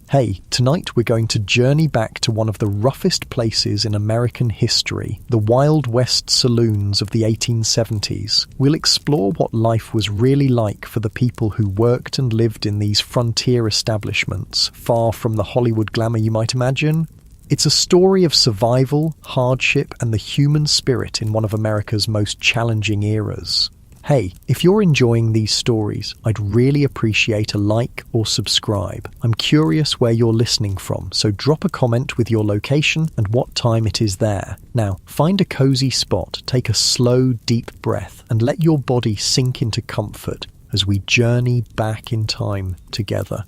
Hey, tonight we're going to journey back to one of the roughest places in American history, the Wild West saloons of the 1870s. We'll explore what life was really like for the people who worked and lived in these frontier establishments, far from the Hollywood glamour you might imagine. It's a story of survival, hardship, and the human spirit in one of America's most challenging eras. Hey, if you're enjoying these stories, I'd really appreciate a like or subscribe. I'm curious where you're listening from, so drop a comment with your location and what time it is there. Now, find a cozy spot, take a slow, deep breath, and let your body sink into comfort as we journey back in time together.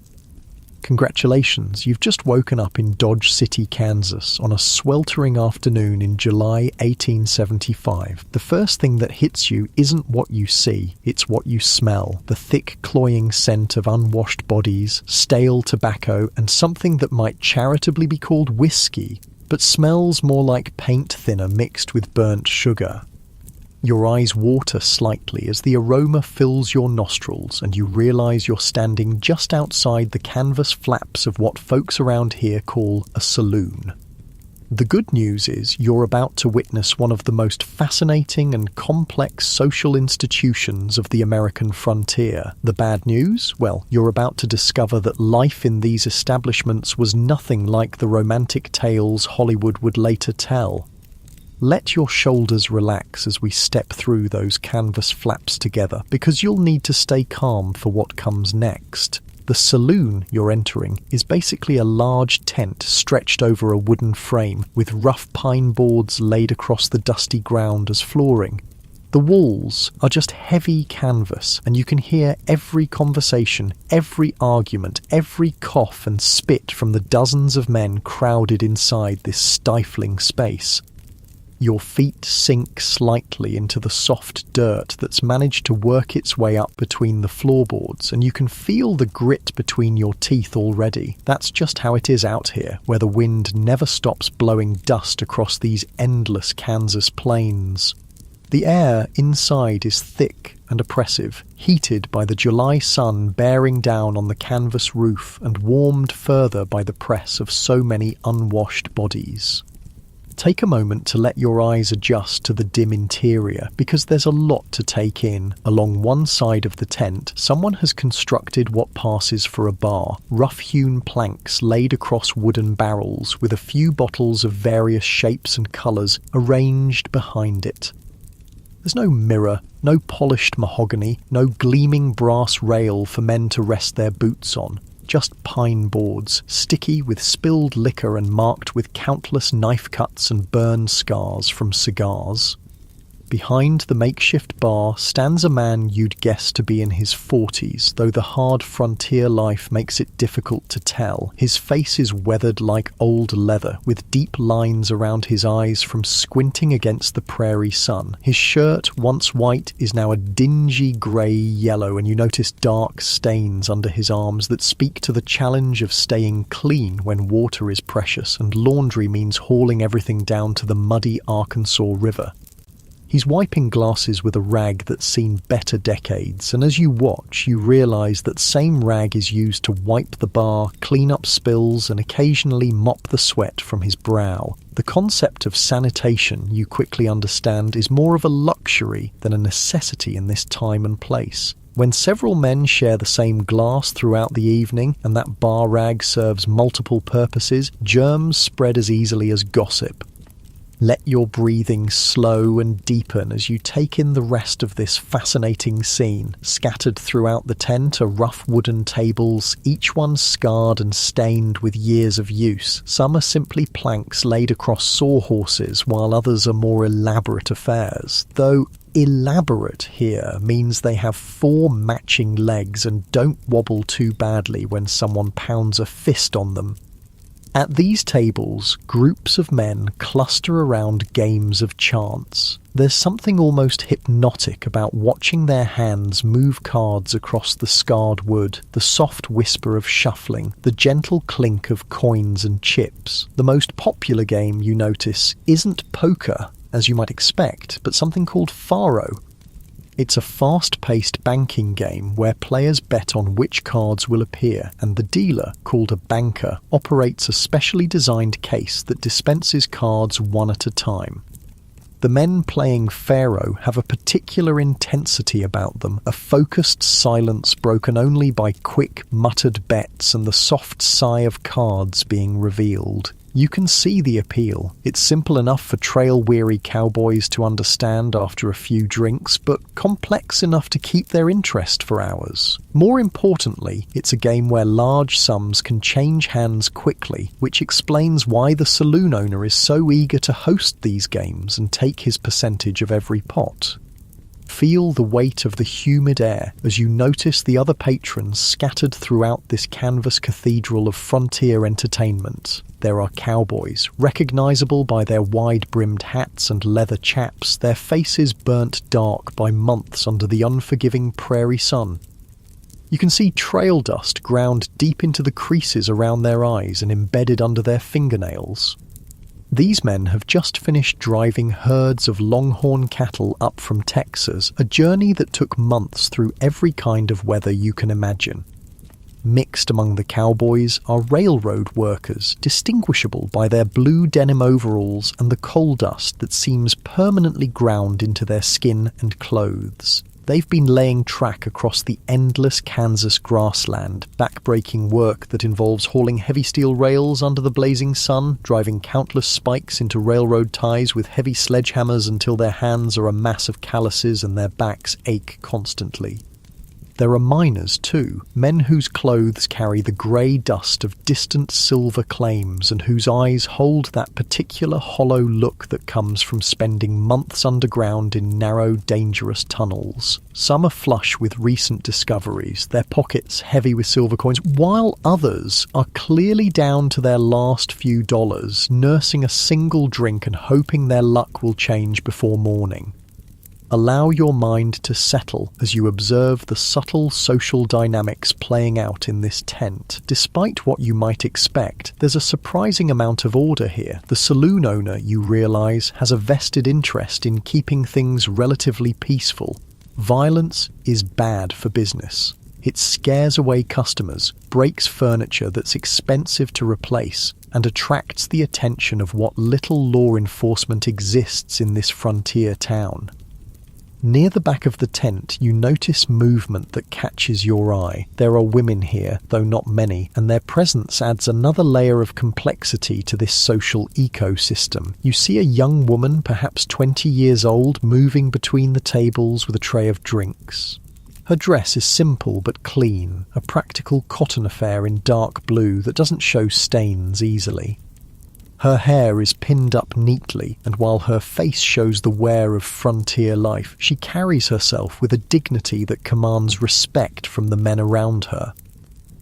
Congratulations, you've just woken up in Dodge City, Kansas on a sweltering afternoon in July 1875. The first thing that hits you isn't what you see, it's what you smell. The thick, cloying scent of unwashed bodies, stale tobacco, and something that might charitably be called whiskey, but smells more like paint thinner mixed with burnt sugar. Your eyes water slightly as the aroma fills your nostrils and you realize you're standing just outside the canvas flaps of what folks around here call a saloon. The good news is you're about to witness one of the most fascinating and complex social institutions of the American frontier. The bad news? Well, you're about to discover that life in these establishments was nothing like the romantic tales Hollywood would later tell. Let your shoulders relax as we step through those canvas flaps together, because you'll need to stay calm for what comes next. The saloon you're entering is basically a large tent stretched over a wooden frame with rough pine boards laid across the dusty ground as flooring. The walls are just heavy canvas, and you can hear every conversation, every argument, every cough and spit from the dozens of men crowded inside this stifling space. Your feet sink slightly into the soft dirt that's managed to work its way up between the floorboards, and you can feel the grit between your teeth already. That's just how it is out here, where the wind never stops blowing dust across these endless Kansas plains. The air inside is thick and oppressive, heated by the July sun bearing down on the canvas roof and warmed further by the press of so many unwashed bodies. Take a moment to let your eyes adjust to the dim interior, because there's a lot to take in. Along one side of the tent, someone has constructed what passes for a bar, rough-hewn planks laid across wooden barrels with a few bottles of various shapes and colours arranged behind it. There's no mirror, no polished mahogany, no gleaming brass rail for men to rest their boots on. Just pine boards, sticky with spilled liquor and marked with countless knife cuts and burn scars from cigars. Behind the makeshift bar stands a man you'd guess to be in his 40s, though the hard frontier life makes it difficult to tell. His face is weathered like old leather, with deep lines around his eyes from squinting against the prairie sun. His shirt, once white, is now a dingy grey-yellow, and you notice dark stains under his arms that speak to the challenge of staying clean when water is precious and laundry means hauling everything down to the muddy Arkansas River. He's wiping glasses with a rag that's seen better decades, and as you watch, you realise that same rag is used to wipe the bar, clean up spills, and occasionally mop the sweat from his brow. The concept of sanitation, you quickly understand, is more of a luxury than a necessity in this time and place. When several men share the same glass throughout the evening, and that bar rag serves multiple purposes, germs spread as easily as gossip. Let your breathing slow and deepen as you take in the rest of this fascinating scene. Scattered throughout the tent are rough wooden tables, each one scarred and stained with years of use. Some are simply planks laid across sawhorses, while others are more elaborate affairs. Though elaborate here means they have 4 matching legs and don't wobble too badly when someone pounds a fist on them. At these tables, groups of men cluster around games of chance. There's something almost hypnotic about watching their hands move cards across the scarred wood, the soft whisper of shuffling, the gentle clink of coins and chips. The most popular game, you notice, isn't poker, as you might expect, but something called faro. It's a fast-paced banking game where players bet on which cards will appear, and the dealer, called a banker, operates a specially designed case that dispenses cards one at a time. The men playing Pharaoh have a particular intensity about them, a focused silence broken only by quick, muttered bets and the soft sigh of cards being revealed. You can see the appeal. It's simple enough for trail-weary cowboys to understand after a few drinks, but complex enough to keep their interest for hours. More importantly, it's a game where large sums can change hands quickly, which explains why the saloon owner is so eager to host these games and take his percentage of every pot. Feel the weight of the humid air as you notice the other patrons scattered throughout this canvas cathedral of frontier entertainment. There are cowboys, recognizable by their wide-brimmed hats and leather chaps, their faces burnt dark by months under the unforgiving prairie sun. You can see trail dust ground deep into the creases around their eyes and embedded under their fingernails. These men have just finished driving herds of longhorn cattle up from Texas, a journey that took months through every kind of weather you can imagine. Mixed among the cowboys are railroad workers, distinguishable by their blue denim overalls and the coal dust that seems permanently ground into their skin and clothes. They've been laying track across the endless Kansas grassland, backbreaking work that involves hauling heavy steel rails under the blazing sun, driving countless spikes into railroad ties with heavy sledgehammers until their hands are a mass of calluses and their backs ache constantly. There are miners too, men whose clothes carry the grey dust of distant silver claims and whose eyes hold that particular hollow look that comes from spending months underground in narrow, dangerous tunnels. Some are flush with recent discoveries, their pockets heavy with silver coins, while others are clearly down to their last few dollars, nursing a single drink and hoping their luck will change before morning. Allow your mind to settle as you observe the subtle social dynamics playing out in this tent. Despite what you might expect, there's a surprising amount of order here. The saloon owner, you realize, has a vested interest in keeping things relatively peaceful. Violence is bad for business. It scares away customers, breaks furniture that's expensive to replace, and attracts the attention of what little law enforcement exists in this frontier town. Near the back of the tent, you notice movement that catches your eye. There are women here, though not many, and their presence adds another layer of complexity to this social ecosystem. You see a young woman, perhaps 20 years old, moving between the tables with a tray of drinks. Her dress is simple but clean, a practical cotton affair in dark blue that doesn't show stains easily. Her hair is pinned up neatly, and while her face shows the wear of frontier life, she carries herself with a dignity that commands respect from the men around her.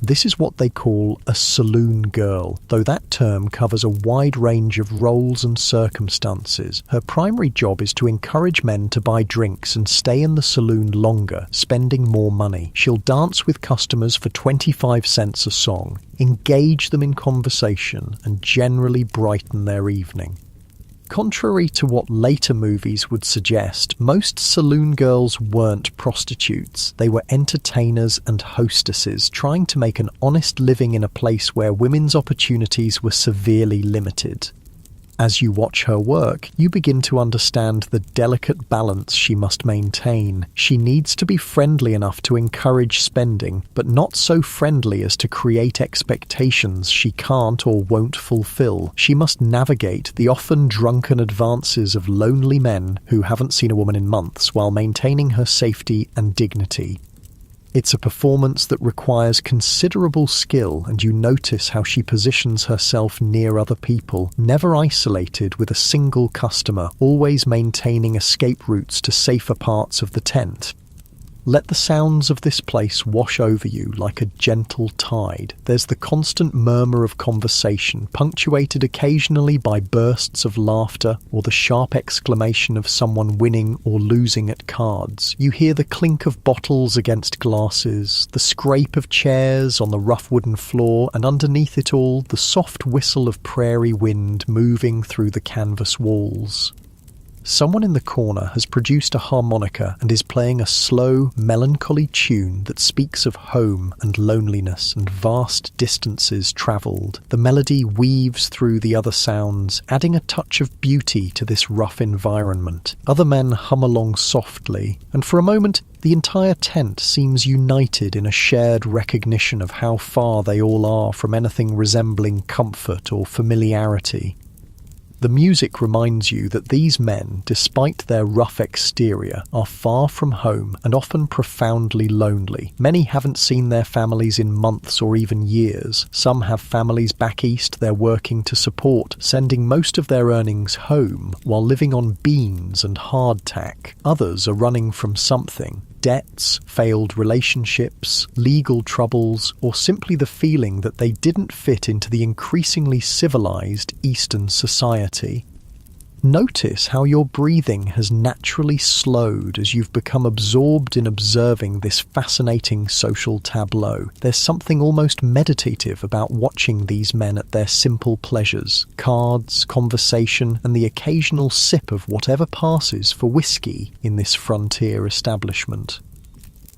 This is what they call a saloon girl, though that term covers a wide range of roles and circumstances. Her primary job is to encourage men to buy drinks and stay in the saloon longer, spending more money. She'll dance with customers for 25 cents a song, engage them in conversation, and generally brighten their evening. Contrary to what later movies would suggest, most saloon girls weren't prostitutes. They were entertainers and hostesses, trying to make an honest living in a place where women's opportunities were severely limited. As you watch her work, you begin to understand the delicate balance she must maintain. She needs to be friendly enough to encourage spending, but not so friendly as to create expectations she can't or won't fulfill. She must navigate the often drunken advances of lonely men who haven't seen a woman in months while maintaining her safety and dignity. It's a performance that requires considerable skill, and you notice how she positions herself near other people, never isolated with a single customer, always maintaining escape routes to safer parts of the tent. Let the sounds of this place wash over you like a gentle tide. There's the constant murmur of conversation, punctuated occasionally by bursts of laughter or the sharp exclamation of someone winning or losing at cards. You hear the clink of bottles against glasses, the scrape of chairs on the rough wooden floor, and underneath it all, the soft whistle of prairie wind moving through the canvas walls. Someone in the corner has produced a harmonica and is playing a slow, melancholy tune that speaks of home and loneliness and vast distances travelled. The melody weaves through the other sounds, adding a touch of beauty to this rough environment. Other men hum along softly, and for a moment, the entire tent seems united in a shared recognition of how far they all are from anything resembling comfort or familiarity. The music reminds you that these men, despite their rough exterior, are far from home and often profoundly lonely. Many haven't seen their families in months or even years. Some have families back east they're working to support, sending most of their earnings home while living on beans and hardtack. Others are running from something. Debts, failed relationships, legal troubles, or simply the feeling that they didn't fit into the increasingly civilized Eastern society. Notice how your breathing has naturally slowed as you've become absorbed in observing this fascinating social tableau. There's something almost meditative about watching these men at their simple pleasures: cards, conversation, and the occasional sip of whatever passes for whiskey in this frontier establishment.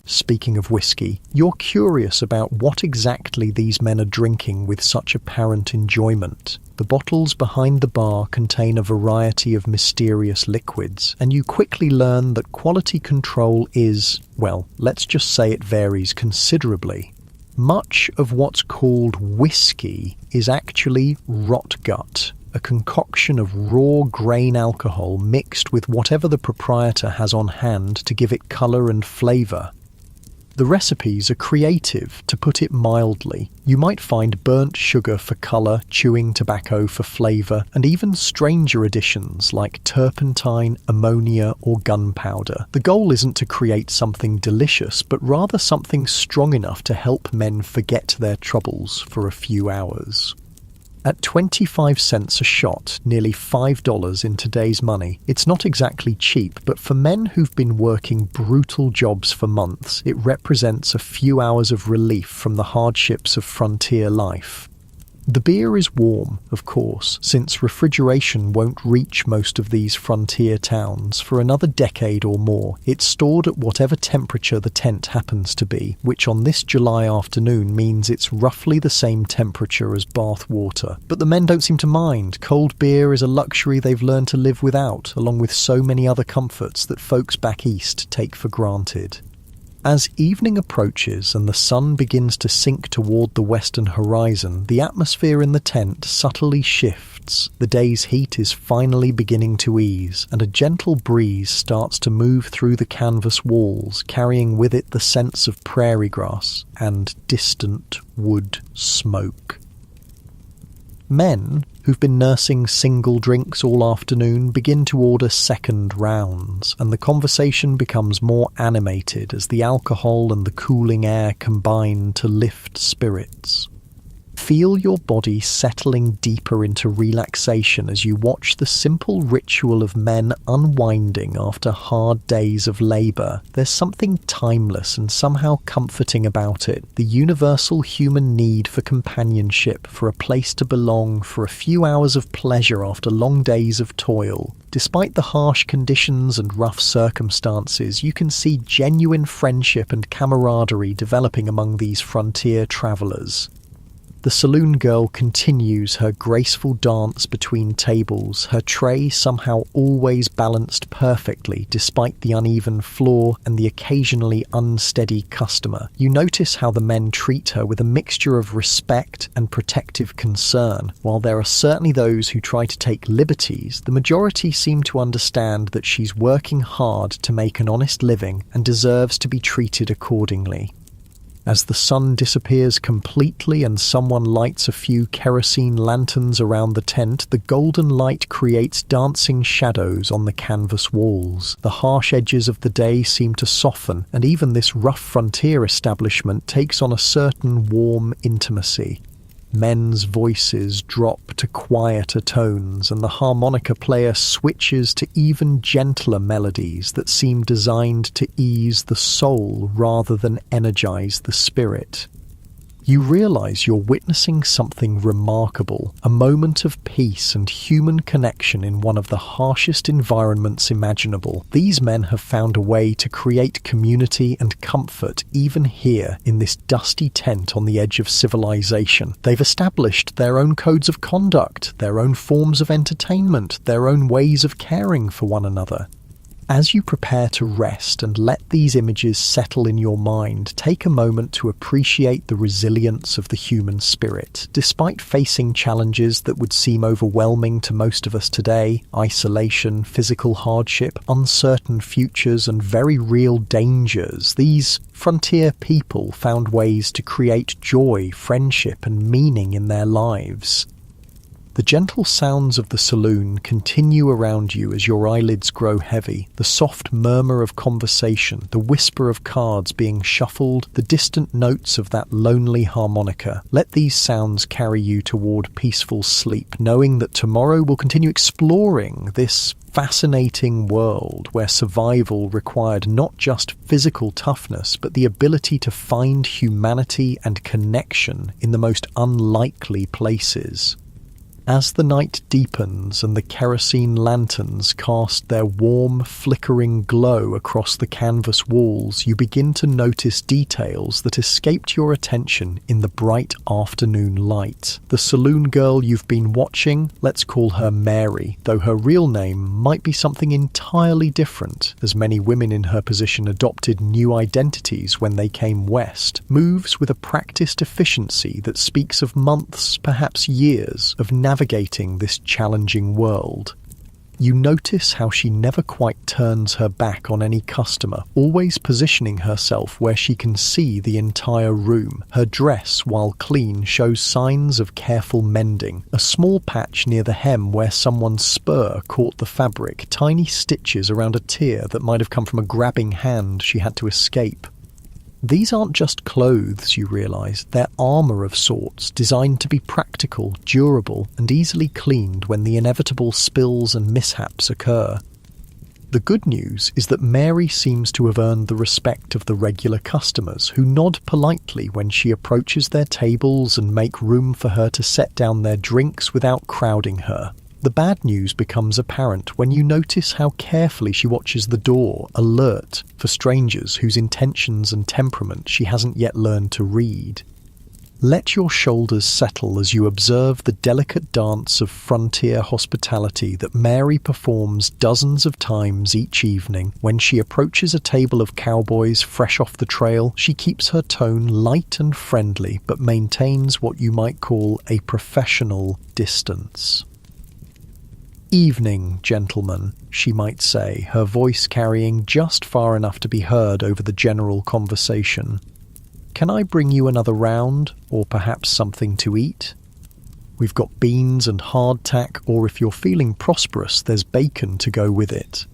Speaking of whiskey, you're curious about what exactly these men are drinking with such apparent enjoyment. The bottles behind the bar contain a variety of mysterious liquids, and you quickly learn that quality control is, well, let's just say it varies considerably. Much of what's called whiskey is actually rot gut, a concoction of raw grain alcohol mixed with whatever the proprietor has on hand to give it colour and flavour. The recipes are creative, to put it mildly. You might find burnt sugar for colour, chewing tobacco for flavour, and even stranger additions like turpentine, ammonia, or gunpowder. The goal isn't to create something delicious, but rather something strong enough to help men forget their troubles for a few hours. At 25 cents a shot, nearly $5 in today's money, it's not exactly cheap, but for men who've been working brutal jobs for months, it represents a few hours of relief from the hardships of frontier life. The beer is warm, of course, since refrigeration won't reach most of these frontier towns for another decade or more. It's stored at whatever temperature the tent happens to be, which on this July afternoon means it's roughly the same temperature as bath water. But the men don't seem to mind. Cold beer is a luxury they've learned to live without, along with so many other comforts that folks back east take for granted. As evening approaches and the sun begins to sink toward the western horizon, the atmosphere in the tent subtly shifts. The day's heat is finally beginning to ease, and a gentle breeze starts to move through the canvas walls, carrying with it the scents of prairie grass and distant wood smoke. Men who've been nursing single drinks all afternoon begin to order second rounds, and the conversation becomes more animated as the alcohol and the cooling air combine to lift spirits. Feel your body settling deeper into relaxation as you watch the simple ritual of men unwinding after hard days of labour. There's something timeless and somehow comforting about it, the universal human need for companionship, for a place to belong, for a few hours of pleasure after long days of toil. Despite the harsh conditions and rough circumstances, you can see genuine friendship and camaraderie developing among these frontier travellers. The saloon girl continues her graceful dance between tables, her tray somehow always balanced perfectly despite the uneven floor and the occasionally unsteady customer. You notice how the men treat her with a mixture of respect and protective concern. While there are certainly those who try to take liberties, the majority seem to understand that she's working hard to make an honest living and deserves to be treated accordingly. As the sun disappears completely and someone lights a few kerosene lanterns around the tent, the golden light creates dancing shadows on the canvas walls. The harsh edges of the day seem to soften, and even this rough frontier establishment takes on a certain warm intimacy. Men's voices drop to quieter tones, and the harmonica player switches to even gentler melodies that seem designed to ease the soul rather than energize the spirit. You realize you're witnessing something remarkable, a moment of peace and human connection in one of the harshest environments imaginable. These men have found a way to create community and comfort even here in this dusty tent on the edge of civilization. They've established their own codes of conduct, their own forms of entertainment, their own ways of caring for one another. As you prepare to rest and let these images settle in your mind, take a moment to appreciate the resilience of the human spirit. Despite facing challenges that would seem overwhelming to most of us today, isolation, physical hardship, uncertain futures, and very real dangers, these frontier people found ways to create joy, friendship, and meaning in their lives. The gentle sounds of the saloon continue around you as your eyelids grow heavy, the soft murmur of conversation, the whisper of cards being shuffled, the distant notes of that lonely harmonica. Let these sounds carry you toward peaceful sleep, knowing that tomorrow we'll continue exploring this fascinating world where survival required not just physical toughness, but the ability to find humanity and connection in the most unlikely places. As the night deepens and the kerosene lanterns cast their warm, flickering glow across the canvas walls, you begin to notice details that escaped your attention in the bright afternoon light. The saloon girl you've been watching, let's call her Mary, though her real name might be something entirely different, as many women in her position adopted new identities when they came west, moves with a practiced efficiency that speaks of months, perhaps years, of navigating this challenging world. You notice how she never quite turns her back on any customer, always positioning herself where she can see the entire room. Her dress, while clean, shows signs of careful mending. A small patch near the hem where someone's spur caught the fabric, tiny stitches around a tear that might have come from a grabbing hand she had to escape. These aren't just clothes, you realise, they're armour of sorts, designed to be practical, durable, and easily cleaned when the inevitable spills and mishaps occur. The good news is that Mary seems to have earned the respect of the regular customers, who nod politely when she approaches their tables and make room for her to set down their drinks without crowding her. The bad news becomes apparent when you notice how carefully she watches the door, alert for strangers whose intentions and temperament she hasn't yet learned to read. Let your shoulders settle as you observe the delicate dance of frontier hospitality that Mary performs dozens of times each evening. When she approaches a table of cowboys fresh off the trail, she keeps her tone light and friendly, but maintains what you might call a professional distance. "Evening, gentlemen," she might say, her voice carrying just far enough to be heard over the general conversation. "Can I bring you another round, or perhaps something to eat? We've got beans and hardtack, or if you're feeling prosperous, there's bacon to go with it."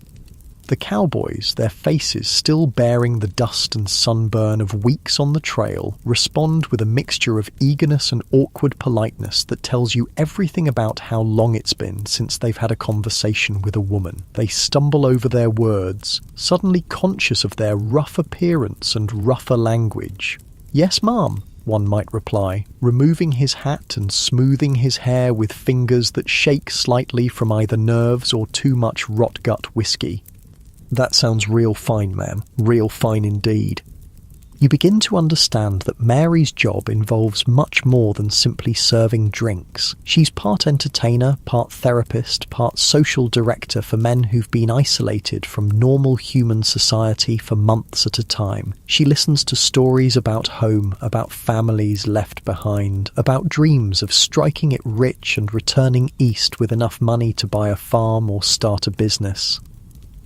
The cowboys, their faces still bearing the dust and sunburn of weeks on the trail, respond with a mixture of eagerness and awkward politeness that tells you everything about how long it's been since they've had a conversation with a woman. They stumble over their words, suddenly conscious of their rough appearance and rougher language. "Yes, ma'am," one might reply, removing his hat and smoothing his hair with fingers that shake slightly from either nerves or too much rot-gut whiskey. "That sounds real fine, ma'am. Real fine indeed." You begin to understand that Mary's job involves much more than simply serving drinks. She's part entertainer, part therapist, part social director for men who've been isolated from normal human society for months at a time. She listens to stories about home, about families left behind, about dreams of striking it rich and returning east with enough money to buy a farm or start a business.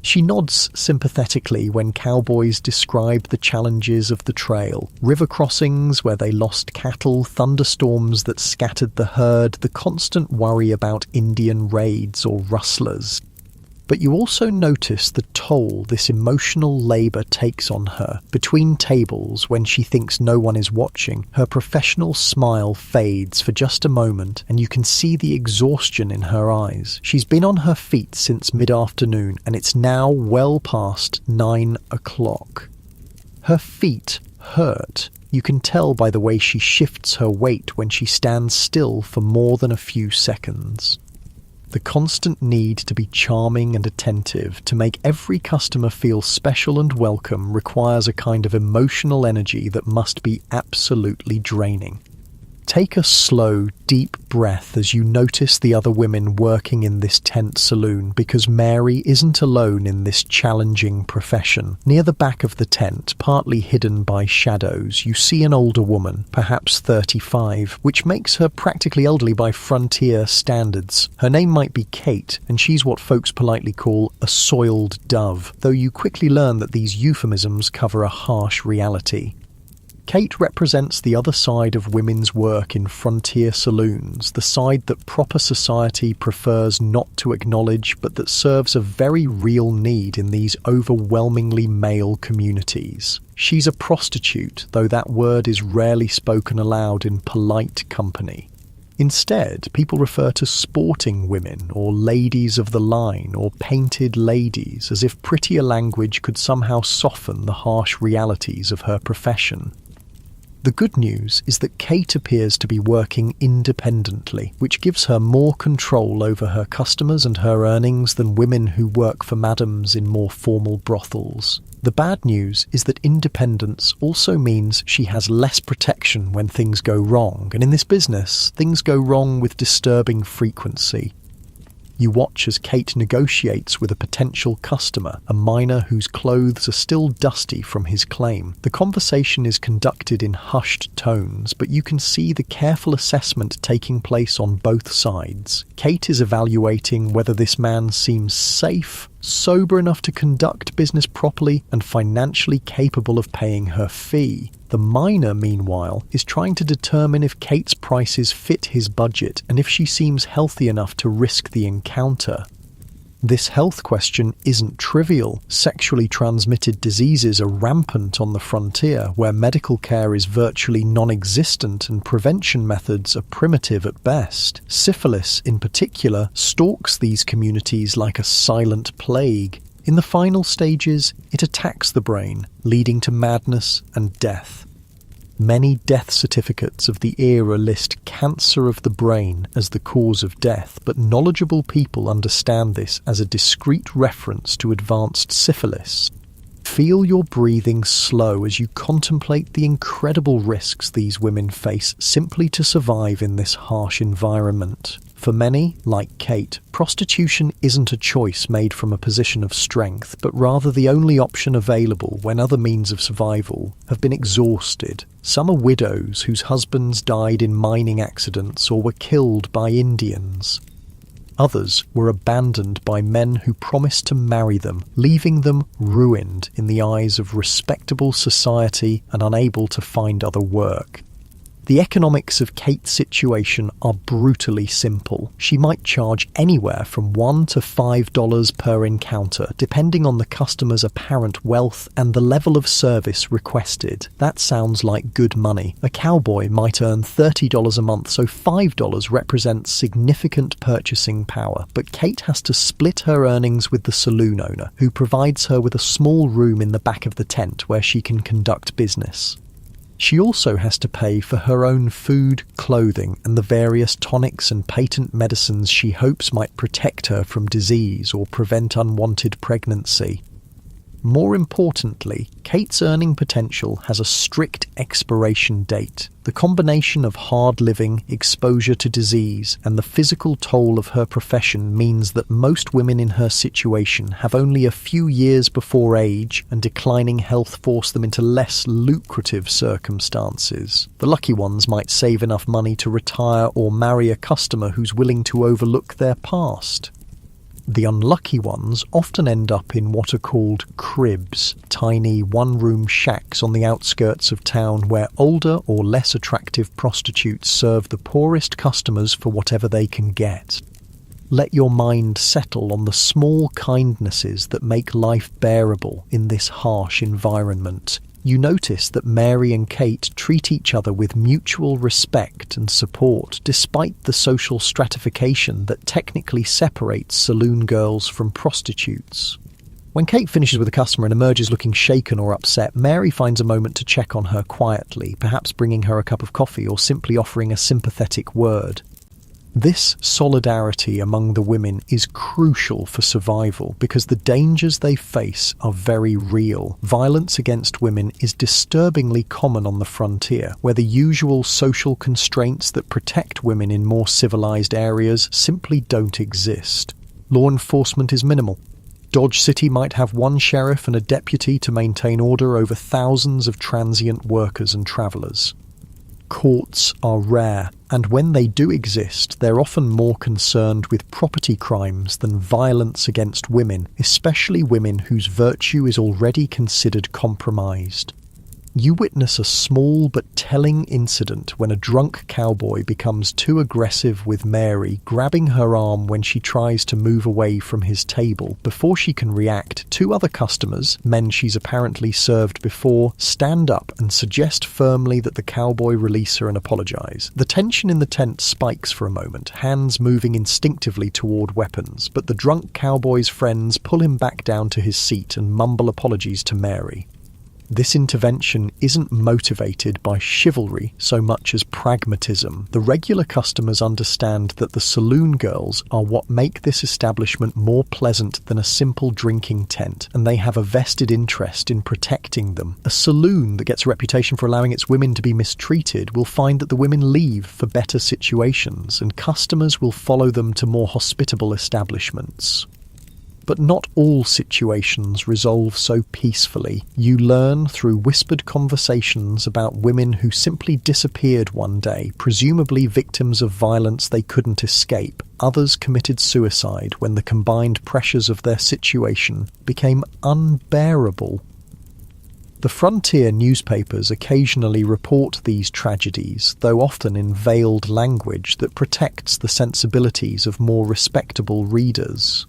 She nods sympathetically when cowboys describe the challenges of the trail. River crossings where they lost cattle, thunderstorms that scattered the herd, the constant worry about Indian raids or rustlers. But you also notice the toll this emotional labour takes on her. Between tables, when she thinks no one is watching, her professional smile fades for just a moment, and you can see the exhaustion in her eyes. She's been on her feet since mid-afternoon, and it's now well past 9 o'clock. Her feet hurt. You can tell by the way she shifts her weight when she stands still for more than a few seconds. The constant need to be charming and attentive, to make every customer feel special and welcome, requires a kind of emotional energy that must be absolutely draining. Take a slow, deep breath as you notice the other women working in this tent saloon, because Mary isn't alone in this challenging profession. Near the back of the tent, partly hidden by shadows, you see an older woman, perhaps 35, which makes her practically elderly by frontier standards. Her name might be Kate, and she's what folks politely call a soiled dove, though you quickly learn that these euphemisms cover a harsh reality. Kate represents the other side of women's work in frontier saloons, the side that proper society prefers not to acknowledge, but that serves a very real need in these overwhelmingly male communities. She's a prostitute, though that word is rarely spoken aloud in polite company. Instead, people refer to sporting women, or ladies of the line, or painted ladies, as if prettier language could somehow soften the harsh realities of her profession. The good news is that Kate appears to be working independently, which gives her more control over her customers and her earnings than women who work for madams in more formal brothels. The bad news is that independence also means she has less protection when things go wrong, and in this business, things go wrong with disturbing frequency. You watch as Kate negotiates with a potential customer, a miner whose clothes are still dusty from his claim. The conversation is conducted in hushed tones, but you can see the careful assessment taking place on both sides. Kate is evaluating whether this man seems safe, sober enough to conduct business properly, and financially capable of paying her fee. The miner, meanwhile, is trying to determine if Kate's prices fit his budget and if she seems healthy enough to risk the encounter. This health question isn't trivial. Sexually transmitted diseases are rampant on the frontier, where medical care is virtually non-existent and prevention methods are primitive at best. Syphilis, in particular, stalks these communities like a silent plague. In the final stages, it attacks the brain, leading to madness and death. Many death certificates of the era list cancer of the brain as the cause of death, but knowledgeable people understand this as a discrete reference to advanced syphilis. Feel your breathing slow as you contemplate the incredible risks these women face simply to survive in this harsh environment. For many, like Kate, prostitution isn't a choice made from a position of strength, but rather the only option available when other means of survival have been exhausted. Some are widows whose husbands died in mining accidents or were killed by Indians. Others were abandoned by men who promised to marry them, leaving them ruined in the eyes of respectable society and unable to find other work. The economics of Kate's situation are brutally simple. She might charge anywhere from $1 to $5 per encounter, depending on the customer's apparent wealth and the level of service requested. That sounds like good money. A cowboy might earn $30 a month, so $5 represents significant purchasing power. But Kate has to split her earnings with the saloon owner, who provides her with a small room in the back of the tent where she can conduct business. She also has to pay for her own food, clothing, and the various tonics and patent medicines she hopes might protect her from disease or prevent unwanted pregnancy. More importantly, Kate's earning potential has a strict expiration date. The combination of hard living, exposure to disease, and the physical toll of her profession means that most women in her situation have only a few years before age, and declining health force them into less lucrative circumstances. The lucky ones might save enough money to retire or marry a customer who's willing to overlook their past. The unlucky ones often end up in what are called cribs, tiny one-room shacks on the outskirts of town where older or less attractive prostitutes serve the poorest customers for whatever they can get. Let your mind settle on the small kindnesses that make life bearable in this harsh environment. You notice that Mary and Kate treat each other with mutual respect and support, despite the social stratification that technically separates saloon girls from prostitutes. When Kate finishes with a customer and emerges looking shaken or upset, Mary finds a moment to check on her quietly, perhaps bringing her a cup of coffee or simply offering a sympathetic word. This solidarity among the women is crucial for survival because the dangers they face are very real. Violence against women is disturbingly common on the frontier, where the usual social constraints that protect women in more civilized areas simply don't exist. Law enforcement is minimal. Dodge City might have one sheriff and a deputy to maintain order over thousands of transient workers and travelers. Courts are rare, and when they do exist, they're often more concerned with property crimes than violence against women, especially women whose virtue is already considered compromised. You witness a small but telling incident when a drunk cowboy becomes too aggressive with Mary, grabbing her arm when she tries to move away from his table. Before she can react, two other customers, men she's apparently served before, stand up and suggest firmly that the cowboy release her and apologize. The tension in the tent spikes for a moment, hands moving instinctively toward weapons, but the drunk cowboy's friends pull him back down to his seat and mumble apologies to Mary. This intervention isn't motivated by chivalry so much as pragmatism. The regular customers understand that the saloon girls are what make this establishment more pleasant than a simple drinking tent, and they have a vested interest in protecting them. A saloon that gets a reputation for allowing its women to be mistreated will find that the women leave for better situations, and customers will follow them to more hospitable establishments. But not all situations resolve so peacefully. You learn through whispered conversations about women who simply disappeared one day, presumably victims of violence they couldn't escape. Others committed suicide when the combined pressures of their situation became unbearable. The frontier newspapers occasionally report these tragedies, though often in veiled language that protects the sensibilities of more respectable readers.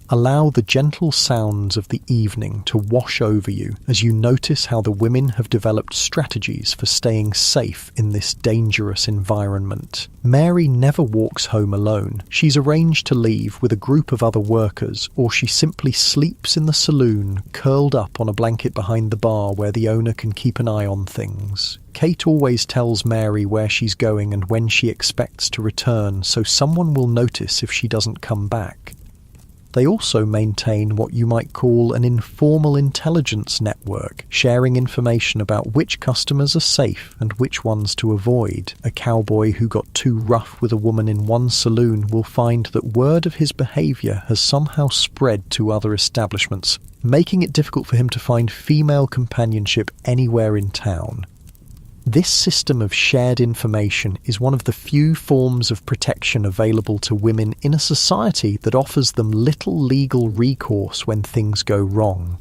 Allow the gentle sounds of the evening to wash over you as you notice how the women have developed strategies for staying safe in this dangerous environment. Mary never walks home alone. She's arranged to leave with a group of other workers, or she simply sleeps in the saloon, curled up on a blanket behind the bar where the owner can keep an eye on things. Kate always tells Mary where she's going and when she expects to return, so someone will notice if she doesn't come back. They also maintain what you might call an informal intelligence network, sharing information about which customers are safe and which ones to avoid. A cowboy who got too rough with a woman in one saloon will find that word of his behaviour has somehow spread to other establishments, making it difficult for him to find female companionship anywhere in town. This system of shared information is one of the few forms of protection available to women in a society that offers them little legal recourse when things go wrong.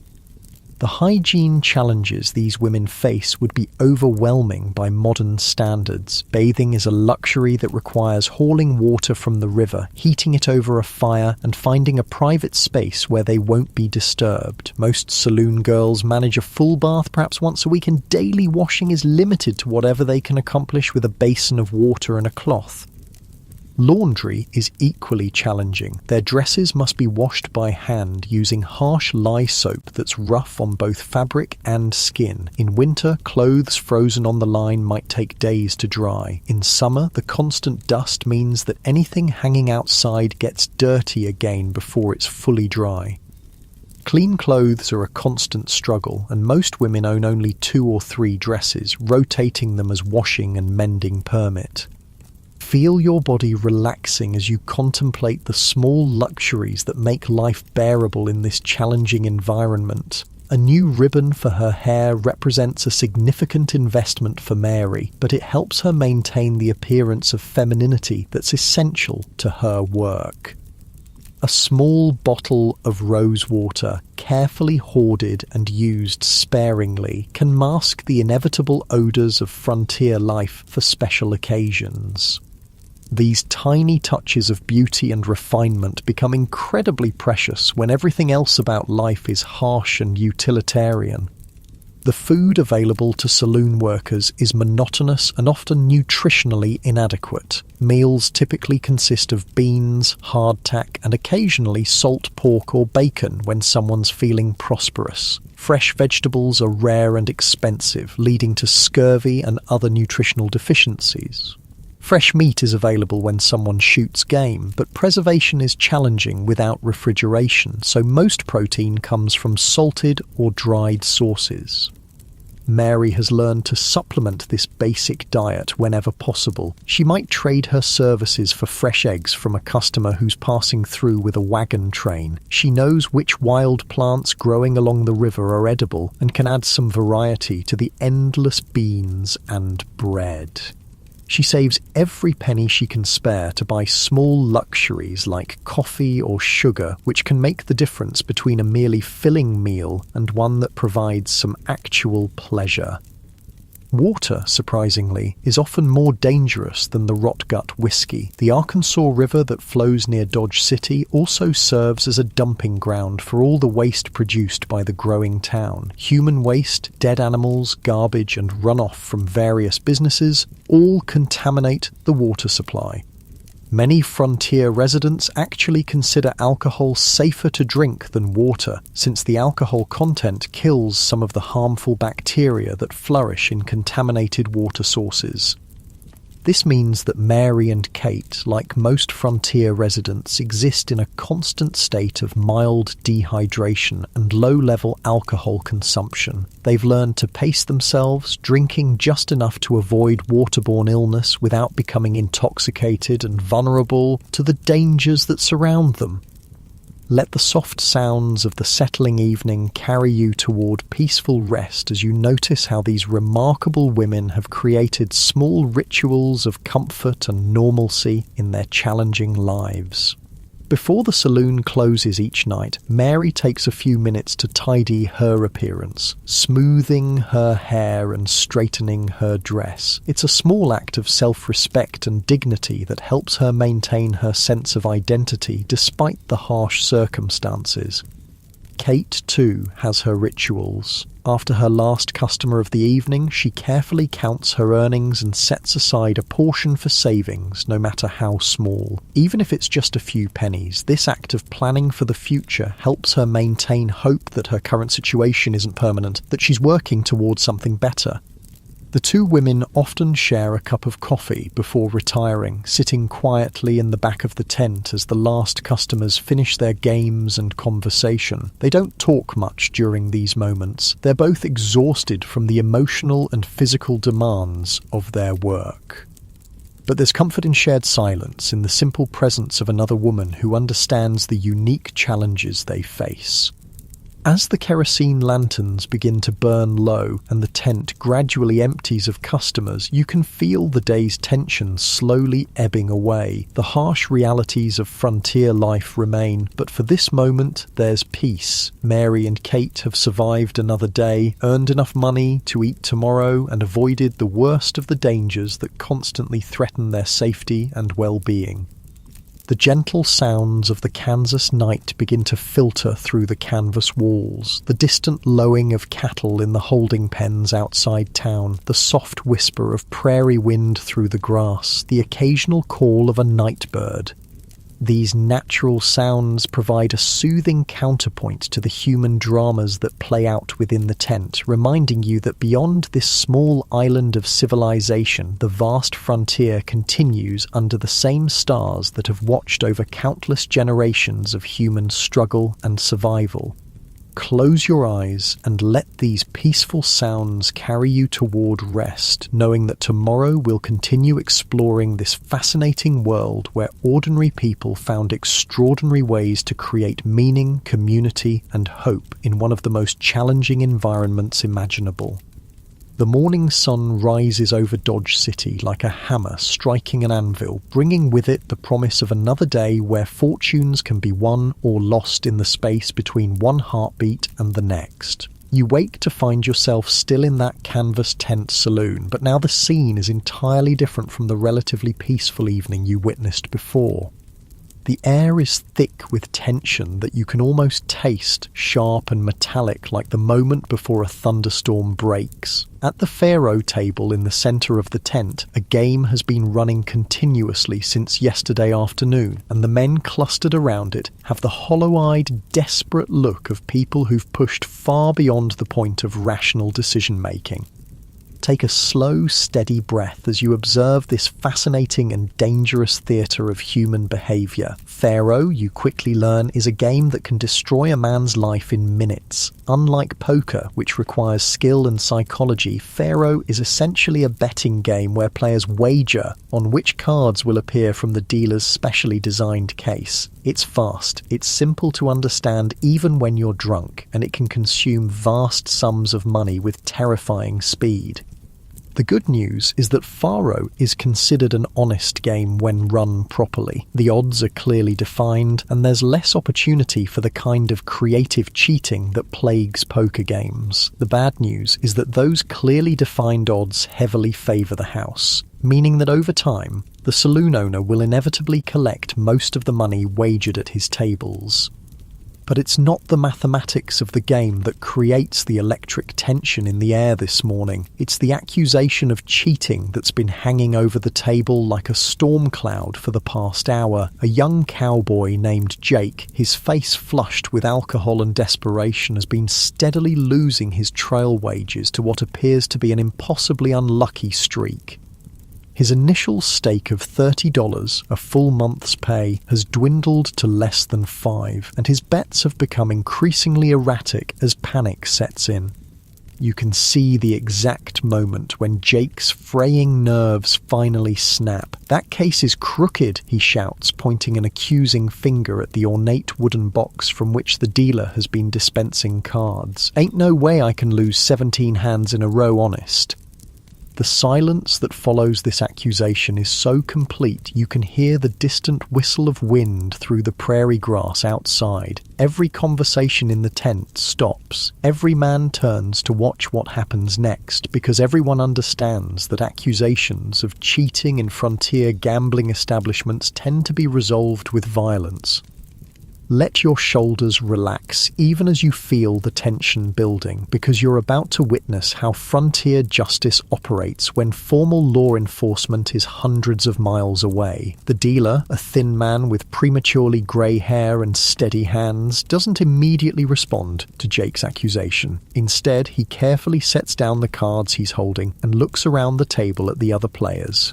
The hygiene challenges these women face would be overwhelming by modern standards. Bathing is a luxury that requires hauling water from the river, heating it over a fire, and finding a private space where they won't be disturbed. Most saloon girls manage a full bath perhaps once a week, and daily washing is limited to whatever they can accomplish with a basin of water and a cloth. Laundry is equally challenging. Their dresses must be washed by hand using harsh lye soap that's rough on both fabric and skin. In winter, clothes frozen on the line might take days to dry. In summer, the constant dust means that anything hanging outside gets dirty again before it's fully dry. Clean clothes are a constant struggle, and most women own only 2 or 3 dresses, rotating them as washing and mending permit. Feel your body relaxing as you contemplate the small luxuries that make life bearable in this challenging environment. A new ribbon for her hair represents a significant investment for Mary, but it helps her maintain the appearance of femininity that's essential to her work. A small bottle of rose water, carefully hoarded and used sparingly, can mask the inevitable odours of frontier life for special occasions. These tiny touches of beauty and refinement become incredibly precious when everything else about life is harsh and utilitarian. The food available to saloon workers is monotonous and often nutritionally inadequate. Meals typically consist of beans, hardtack, and occasionally salt pork or bacon when someone's feeling prosperous. Fresh vegetables are rare and expensive, leading to scurvy and other nutritional deficiencies. Fresh meat is available when someone shoots game, but preservation is challenging without refrigeration, so most protein comes from salted or dried sources. Mary has learned to supplement this basic diet whenever possible. She might trade her services for fresh eggs from a customer who's passing through with a wagon train. She knows which wild plants growing along the river are edible and can add some variety to the endless beans and bread. She saves every penny she can spare to buy small luxuries like coffee or sugar, which can make the difference between a merely filling meal and one that provides some actual pleasure. Water, surprisingly, is often more dangerous than the rot-gut whiskey. The Arkansas River that flows near Dodge City also serves as a dumping ground for all the waste produced by the growing town. Human waste, dead animals, garbage, and runoff from various businesses all contaminate the water supply. Many frontier residents actually consider alcohol safer to drink than water, since the alcohol content kills some of the harmful bacteria that flourish in contaminated water sources. This means that Mary and Kate, like most frontier residents, exist in a constant state of mild dehydration and low-level alcohol consumption. They've learned to pace themselves, drinking just enough to avoid waterborne illness without becoming intoxicated and vulnerable to the dangers that surround them. Let the soft sounds of the settling evening carry you toward peaceful rest as you notice how these remarkable women have created small rituals of comfort and normalcy in their challenging lives. Before the saloon closes each night, Mary takes a few minutes to tidy her appearance, smoothing her hair and straightening her dress. It's a small act of self-respect and dignity that helps her maintain her sense of identity despite the harsh circumstances. Kate, too, has her rituals. After her last customer of the evening, she carefully counts her earnings and sets aside a portion for savings, no matter how small. Even if it's just a few pennies, this act of planning for the future helps her maintain hope that her current situation isn't permanent, that she's working towards something better. The two women often share a cup of coffee before retiring, sitting quietly in the back of the tent as the last customers finish their games and conversation. They don't talk much during these moments. They're both exhausted from the emotional and physical demands of their work. But there's comfort in shared silence, in the simple presence of another woman who understands the unique challenges they face. As the kerosene lanterns begin to burn low and the tent gradually empties of customers, you can feel the day's tension slowly ebbing away. The harsh realities of frontier life remain, but for this moment there's peace. Mary and Kate have survived another day, earned enough money to eat tomorrow, and avoided the worst of the dangers that constantly threaten their safety and well-being. The gentle sounds of the Kansas night begin to filter through the canvas walls, the distant lowing of cattle in the holding pens outside town, the soft whisper of prairie wind through the grass, the occasional call of a night bird. These natural sounds provide a soothing counterpoint to the human dramas that play out within the tent, reminding you that beyond this small island of civilization, the vast frontier continues under the same stars that have watched over countless generations of human struggle and survival. Close your eyes and let these peaceful sounds carry you toward rest, knowing that tomorrow we'll continue exploring this fascinating world where ordinary people found extraordinary ways to create meaning, community, and hope in one of the most challenging environments imaginable. The morning sun rises over Dodge City like a hammer striking an anvil, bringing with it the promise of another day where fortunes can be won or lost in the space between one heartbeat and the next. You wake to find yourself still in that canvas tent saloon, but now the scene is entirely different from the relatively peaceful evening you witnessed before. The air is thick with tension that you can almost taste, sharp and metallic like the moment before a thunderstorm breaks. At the faro table in the centre of the tent, a game has been running continuously since yesterday afternoon, and the men clustered around it have the hollow-eyed, desperate look of people who've pushed far beyond the point of rational decision-making. Take a slow, steady breath as you observe this fascinating and dangerous theatre of human behaviour. Faro, you quickly learn, is a game that can destroy a man's life in minutes. Unlike poker, which requires skill and psychology, Faro is essentially a betting game where players wager on which cards will appear from the dealer's specially designed case. It's fast, it's simple to understand even when you're drunk, and it can consume vast sums of money with terrifying speed. The good news is that Faro is considered an honest game when run properly. The odds are clearly defined, and there's less opportunity for the kind of creative cheating that plagues poker games. The bad news is that those clearly defined odds heavily favour the house, meaning that over time, the saloon owner will inevitably collect most of the money wagered at his tables. But it's not the mathematics of the game that creates the electric tension in the air this morning. It's the accusation of cheating that's been hanging over the table like a storm cloud for the past hour. A young cowboy named Jake, his face flushed with alcohol and desperation, has been steadily losing his trail wages to what appears to be an impossibly unlucky streak. His initial stake of $30, a full month's pay, has dwindled to less than $5, and his bets have become increasingly erratic as panic sets in. You can see the exact moment when Jake's fraying nerves finally snap. "That case is crooked," he shouts, pointing an accusing finger at the ornate wooden box from which the dealer has been dispensing cards. "Ain't no way I can lose 17 hands in a row honest." The silence that follows this accusation is so complete you can hear the distant whistle of wind through the prairie grass outside. Every conversation in the tent stops. Every man turns to watch what happens next, because everyone understands that accusations of cheating in frontier gambling establishments tend to be resolved with violence. Let your shoulders relax even as you feel the tension building, because you're about to witness how frontier justice operates when formal law enforcement is hundreds of miles away. The dealer, a thin man with prematurely grey hair and steady hands, doesn't immediately respond to Jake's accusation. Instead, he carefully sets down the cards he's holding and looks around the table at the other players.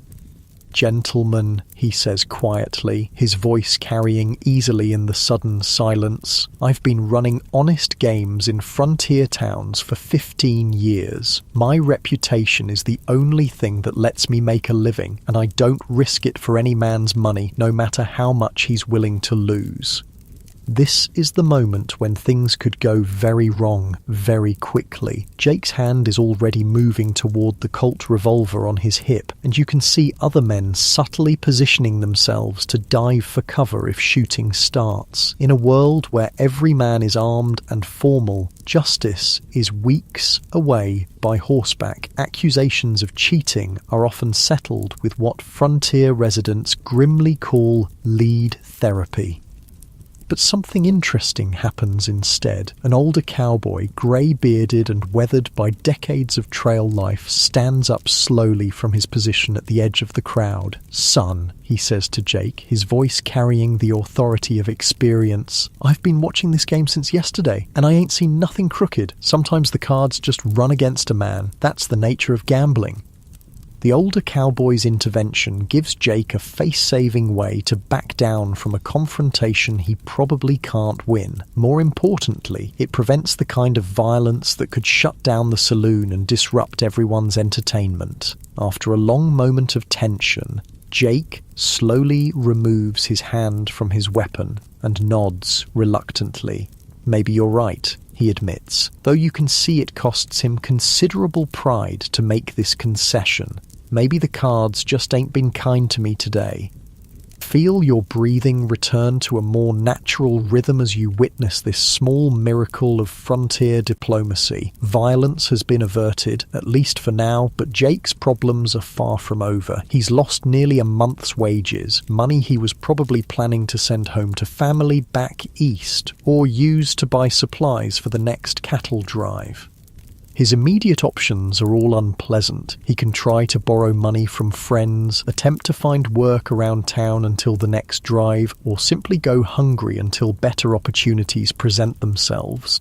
"Gentlemen," he says quietly, his voice carrying easily in the sudden silence, "I've been running honest games in frontier towns for 15 years. My reputation is the only thing that lets me make a living, and I don't risk it for any man's money, no matter how much he's willing to lose." This is the moment when things could go very wrong, very quickly. Jake's hand is already moving toward the Colt revolver on his hip, and you can see other men subtly positioning themselves to dive for cover if shooting starts. In a world where every man is armed and formal, justice is weeks away by horseback. Accusations of cheating are often settled with what frontier residents grimly call lead therapy. But something interesting happens instead. An older cowboy, grey-bearded and weathered by decades of trail life, stands up slowly from his position at the edge of the crowd. "Son," he says to Jake, his voice carrying the authority of experience, "I've been watching this game since yesterday, and I ain't seen nothing crooked. Sometimes the cards just run against a man. That's the nature of gambling." The older cowboy's intervention gives Jake a face-saving way to back down from a confrontation he probably can't win. More importantly, it prevents the kind of violence that could shut down the saloon and disrupt everyone's entertainment. After a long moment of tension, Jake slowly removes his hand from his weapon and nods reluctantly. "Maybe you're right," he admits, though you can see it costs him considerable pride to make this concession. "Maybe the cards just ain't been kind to me today." Feel your breathing return to a more natural rhythm as you witness this small miracle of frontier diplomacy. Violence has been averted, at least for now, but Jake's problems are far from over. He's lost nearly a month's wages, money he was probably planning to send home to family back east, or use to buy supplies for the next cattle drive. His immediate options are all unpleasant. He can try to borrow money from friends, attempt to find work around town until the next drive, or simply go hungry until better opportunities present themselves.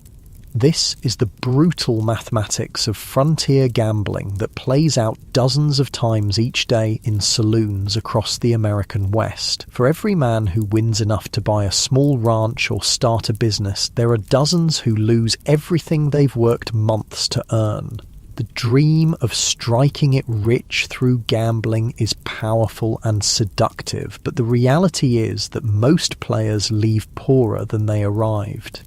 This is the brutal mathematics of frontier gambling that plays out dozens of times each day in saloons across the American West. For every man who wins enough to buy a small ranch or start a business, there are dozens who lose everything they've worked months to earn. The dream of striking it rich through gambling is powerful and seductive, but the reality is that most players leave poorer than they arrived.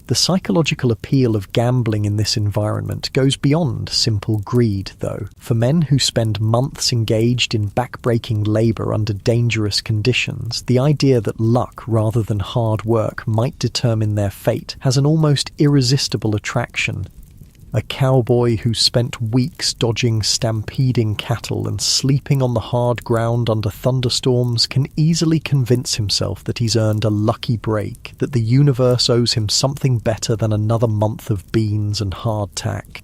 The psychological appeal of gambling in this environment goes beyond simple greed, though. For men who spend months engaged in backbreaking labour under dangerous conditions, the idea that luck rather than hard work might determine their fate has an almost irresistible attraction. A cowboy who spent weeks dodging stampeding cattle and sleeping on the hard ground under thunderstorms can easily convince himself that he's earned a lucky break, that the universe owes him something better than another month of beans and hardtack.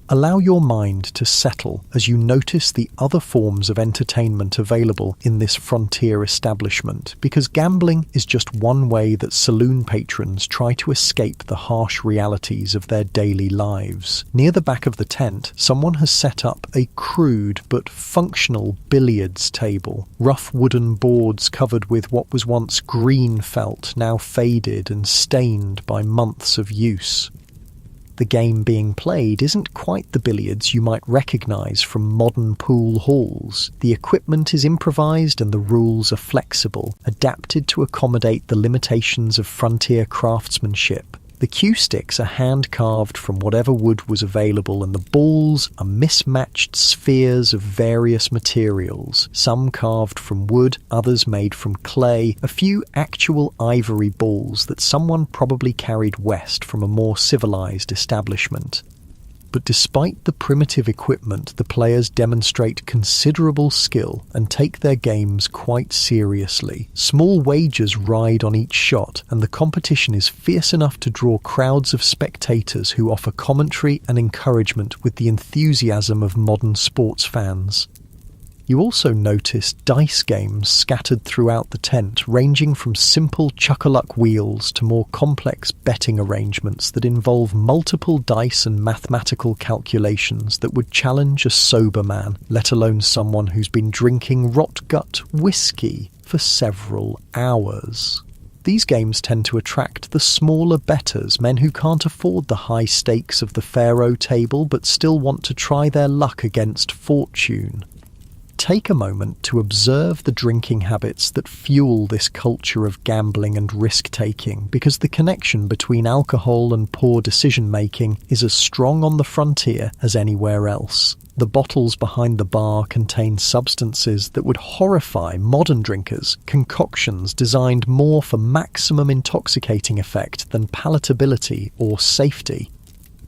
Allow your mind to settle as you notice the other forms of entertainment available in this frontier establishment, because gambling is just one way that saloon patrons try to escape the harsh realities of their daily lives. Near the back of the tent, someone has set up a crude but functional billiards table. Rough wooden boards covered with what was once green felt, now faded and stained by months of use. The game being played isn't quite the billiards you might recognise from modern pool halls. The equipment is improvised and the rules are flexible, adapted to accommodate the limitations of frontier craftsmanship. The cue sticks are hand-carved from whatever wood was available, and the balls are mismatched spheres of various materials, some carved from wood, others made from clay, a few actual ivory balls that someone probably carried west from a more civilized establishment. But despite the primitive equipment, the players demonstrate considerable skill and take their games quite seriously. Small wagers ride on each shot, and the competition is fierce enough to draw crowds of spectators who offer commentary and encouragement with the enthusiasm of modern sports fans. You also notice dice games scattered throughout the tent, ranging from simple chuck-a-luck wheels to more complex betting arrangements that involve multiple dice and mathematical calculations that would challenge a sober man, let alone someone who's been drinking rot-gut whiskey for several hours. These games tend to attract the smaller bettors, men who can't afford the high stakes of the faro table but still want to try their luck against fortune. Take a moment to observe the drinking habits that fuel this culture of gambling and risk-taking, because the connection between alcohol and poor decision-making is as strong on the frontier as anywhere else. The bottles behind the bar contain substances that would horrify modern drinkers, concoctions designed more for maximum intoxicating effect than palatability or safety.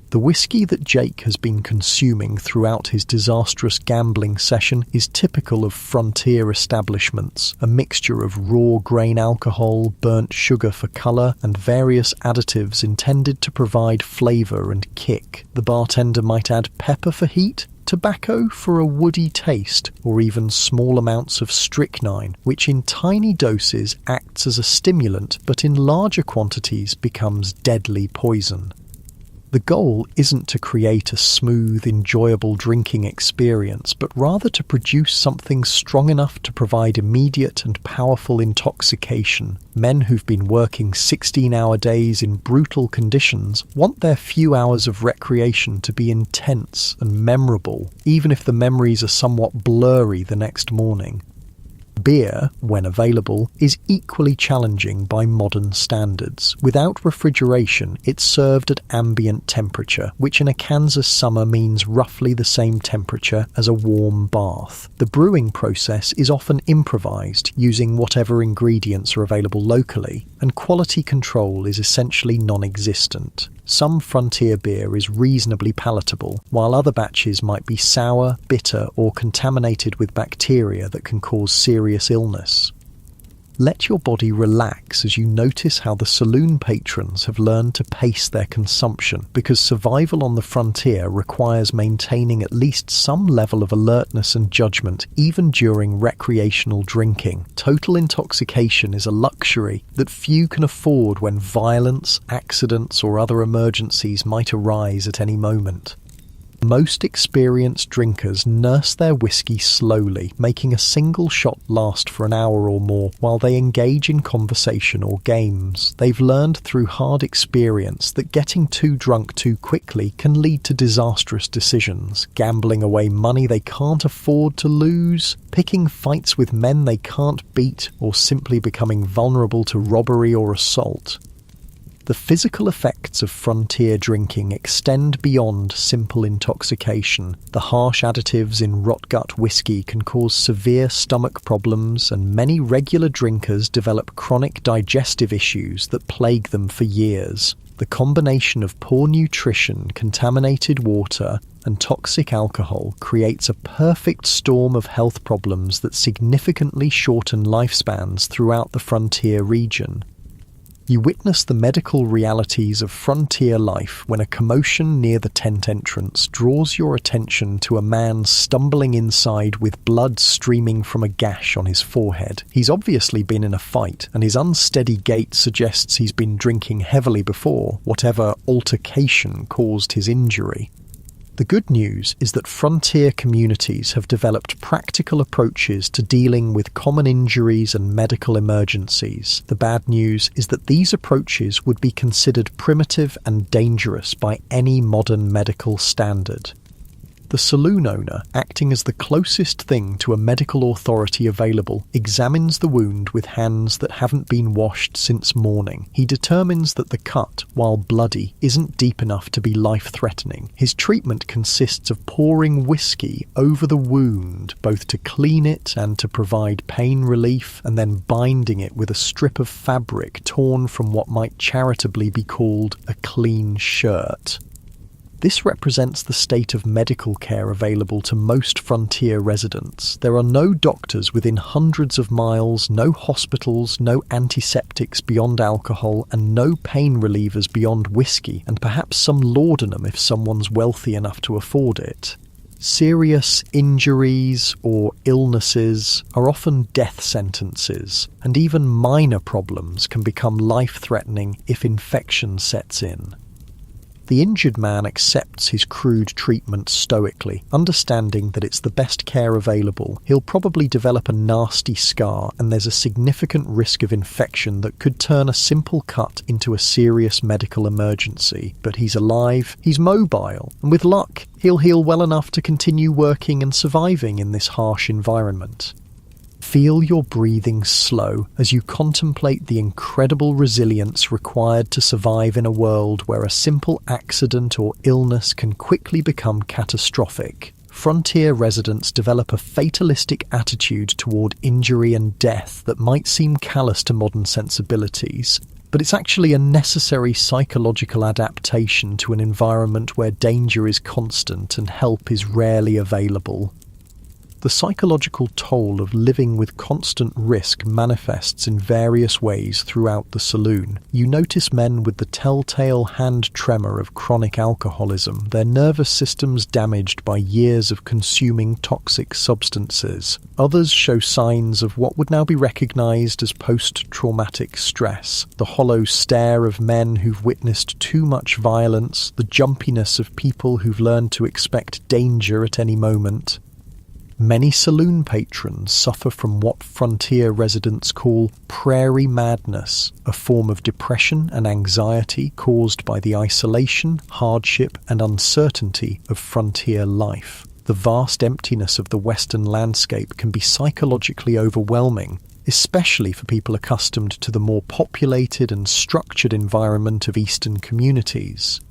The whiskey that Jake has been consuming throughout his disastrous gambling session is typical of frontier establishments, a mixture of raw grain alcohol, burnt sugar for colour, and various additives intended to provide flavour and kick. The bartender might add pepper for heat, tobacco for a woody taste, or even small amounts of strychnine, which in tiny doses acts as a stimulant but in larger quantities becomes deadly poison. The goal isn't to create a smooth, enjoyable drinking experience, but rather to produce something strong enough to provide immediate and powerful intoxication. Men who've been working 16-hour days in brutal conditions want their few hours of recreation to be intense and memorable, even if the memories are somewhat blurry the next morning. Beer, when available, is equally challenging by modern standards. Without refrigeration, it's served at ambient temperature, which in a Kansas summer means roughly the same temperature as a warm bath. The brewing process is often improvised, using whatever ingredients are available locally, and quality control is essentially non-existent. Some Frontier beer is reasonably palatable, while other batches might be sour, bitter, or contaminated with bacteria that can cause serious illness. Let your body relax as you notice how the saloon patrons have learned to pace their consumption, because survival on the frontier requires maintaining at least some level of alertness and judgment even during recreational drinking. Total intoxication is a luxury that few can afford when violence, accidents, or other emergencies might arise at any moment. Most experienced drinkers nurse their whiskey slowly, making a single shot last for an hour or more while they engage in conversation or games. They've learned through hard experience that getting too drunk too quickly can lead to disastrous decisions, gambling away money they can't afford to lose, picking fights with men they can't beat, or simply becoming vulnerable to robbery or assault. The physical effects of frontier drinking extend beyond simple intoxication. The harsh additives in rot-gut whiskey can cause severe stomach problems, and many regular drinkers develop chronic digestive issues that plague them for years. The combination of poor nutrition, contaminated water, and toxic alcohol creates a perfect storm of health problems that significantly shorten lifespans throughout the frontier region. You witness the medical realities of frontier life when a commotion near the tent entrance draws your attention to a man stumbling inside with blood streaming from a gash on his forehead. He's obviously been in a fight, and his unsteady gait suggests he's been drinking heavily before whatever altercation caused his injury. The good news is that frontier communities have developed practical approaches to dealing with common injuries and medical emergencies. The bad news is that these approaches would be considered primitive and dangerous by any modern medical standard. The saloon owner, acting as the closest thing to a medical authority available, examines the wound with hands that haven't been washed since morning. He determines that the cut, while bloody, isn't deep enough to be life-threatening. His treatment consists of pouring whiskey over the wound, both to clean it and to provide pain relief, and then binding it with a strip of fabric torn from what might charitably be called a clean shirt. This represents the state of medical care available to most frontier residents. There are no doctors within hundreds of miles, no hospitals, no antiseptics beyond alcohol, and no pain relievers beyond whiskey, and perhaps some laudanum if someone's wealthy enough to afford it. Serious injuries or illnesses are often death sentences, and even minor problems can become life-threatening if infection sets in. The injured man accepts his crude treatment stoically, understanding that it's the best care available. He'll probably develop a nasty scar, and there's a significant risk of infection that could turn a simple cut into a serious medical emergency. But he's alive, he's mobile, and with luck, he'll heal well enough to continue working and surviving in this harsh environment. Feel your breathing slow as you contemplate the incredible resilience required to survive in a world where a simple accident or illness can quickly become catastrophic. Frontier residents develop a fatalistic attitude toward injury and death that might seem callous to modern sensibilities, but it's actually a necessary psychological adaptation to an environment where danger is constant and help is rarely available. The psychological toll of living with constant risk manifests in various ways throughout the saloon. You notice men with the telltale hand tremor of chronic alcoholism, their nervous systems damaged by years of consuming toxic substances. Others show signs of what would now be recognized as post-traumatic stress, the hollow stare of men who've witnessed too much violence, the jumpiness of people who've learned to expect danger at any moment. Many saloon patrons suffer from what frontier residents call prairie madness, a form of depression and anxiety caused by the isolation, hardship, and uncertainty of frontier life. The vast emptiness of the Western landscape can be psychologically overwhelming, especially for people accustomed to the more populated and structured environment of Eastern communities.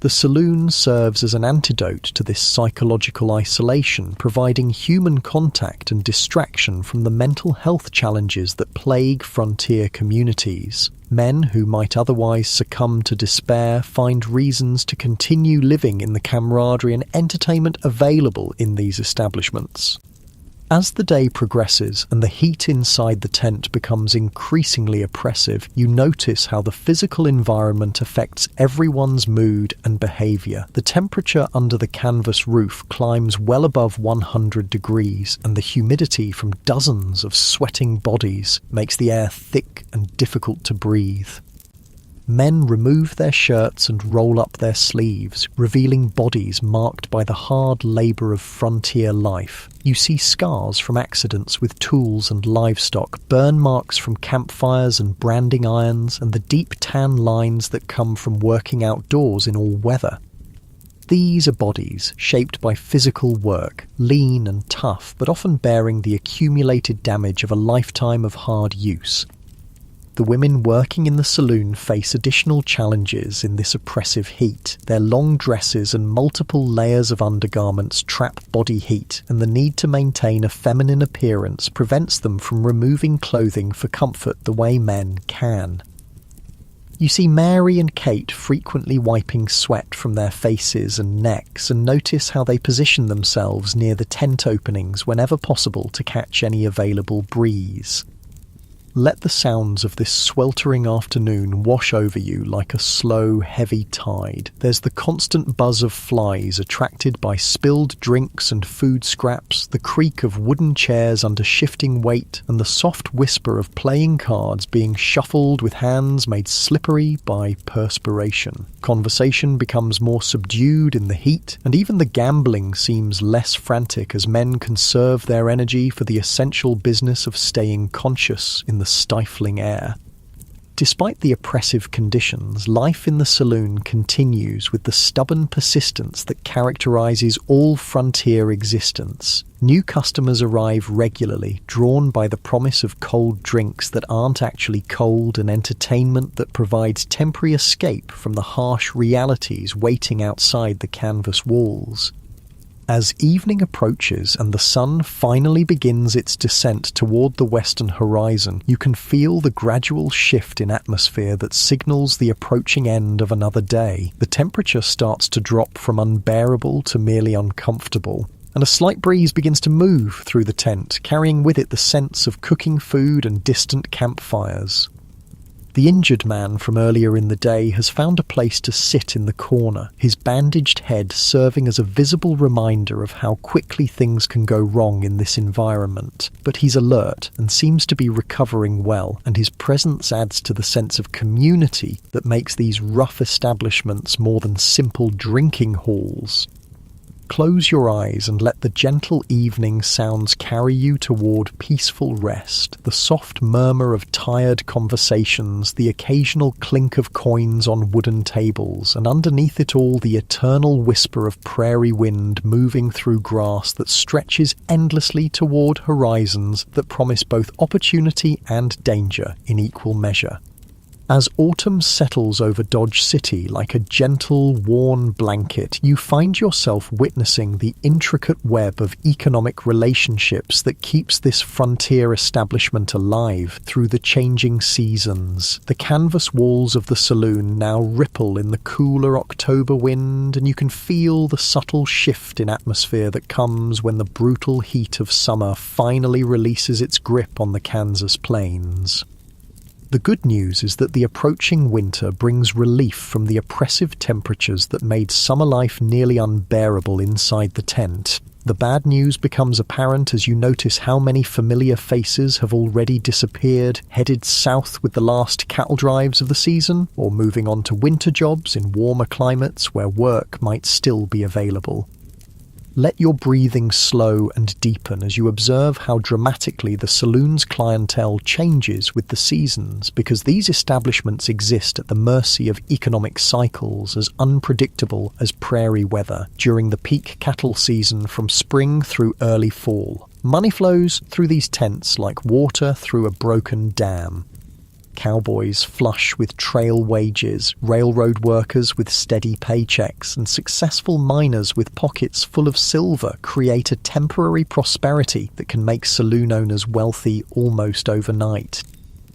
The saloon serves as an antidote to this psychological isolation, providing human contact and distraction from the mental health challenges that plague frontier communities. Men who might otherwise succumb to despair find reasons to continue living in the camaraderie and entertainment available in these establishments. As the day progresses and the heat inside the tent becomes increasingly oppressive, you notice how the physical environment affects everyone's mood and behavior. The temperature under the canvas roof climbs well above 100 degrees, and the humidity from dozens of sweating bodies makes the air thick and difficult to breathe. Men remove their shirts and roll up their sleeves, revealing bodies marked by the hard labour of frontier life. You see scars from accidents with tools and livestock, burn marks from campfires and branding irons, and the deep tan lines that come from working outdoors in all weather. These are bodies shaped by physical work, lean and tough, but often bearing the accumulated damage of a lifetime of hard use. The women working in the saloon face additional challenges in this oppressive heat. Their long dresses and multiple layers of undergarments trap body heat, and the need to maintain a feminine appearance prevents them from removing clothing for comfort the way men can. You see Mary and Kate frequently wiping sweat from their faces and necks, and notice how they position themselves near the tent openings whenever possible to catch any available breeze. Let the sounds of this sweltering afternoon wash over you like a slow, heavy tide. There's the constant buzz of flies attracted by spilled drinks and food scraps, the creak of wooden chairs under shifting weight, and the soft whisper of playing cards being shuffled with hands made slippery by perspiration. Conversation becomes more subdued in the heat, and even the gambling seems less frantic as men conserve their energy for the essential business of staying conscious in the stifling air. Despite the oppressive conditions, life in the saloon continues with the stubborn persistence that characterizes all frontier existence. New customers arrive regularly, drawn by the promise of cold drinks that aren't actually cold and entertainment that provides temporary escape from the harsh realities waiting outside the canvas walls. As evening approaches and the sun finally begins its descent toward the western horizon, you can feel the gradual shift in atmosphere that signals the approaching end of another day. The temperature starts to drop from unbearable to merely uncomfortable, and a slight breeze begins to move through the tent, carrying with it the sense of cooking food and distant campfires. The injured man from earlier in the day has found a place to sit in the corner, his bandaged head serving as a visible reminder of how quickly things can go wrong in this environment. But he's alert and seems to be recovering well, and his presence adds to the sense of community that makes these rough establishments more than simple drinking halls. Close your eyes and let the gentle evening sounds carry you toward peaceful rest. The soft murmur of tired conversations, the occasional clink of coins on wooden tables, and underneath it all the eternal whisper of prairie wind moving through grass that stretches endlessly toward horizons that promise both opportunity and danger in equal measure. As autumn settles over Dodge City like a gentle, worn blanket, you find yourself witnessing the intricate web of economic relationships that keeps this frontier establishment alive through the changing seasons. The canvas walls of the saloon now ripple in the cooler October wind, and you can feel the subtle shift in atmosphere that comes when the brutal heat of summer finally releases its grip on the Kansas plains. The good news is that the approaching winter brings relief from the oppressive temperatures that made summer life nearly unbearable inside the tent. The bad news becomes apparent as you notice how many familiar faces have already disappeared, headed south with the last cattle drives of the season, or moving on to winter jobs in warmer climates where work might still be available. Let your breathing slow and deepen as you observe how dramatically the saloon's clientele changes with the seasons, because these establishments exist at the mercy of economic cycles as unpredictable as prairie weather during the peak cattle season from spring through early fall. Money flows through these tents like water through a broken dam. Cowboys flush with trail wages, railroad workers with steady paychecks, and successful miners with pockets full of silver create a temporary prosperity that can make saloon owners wealthy almost overnight.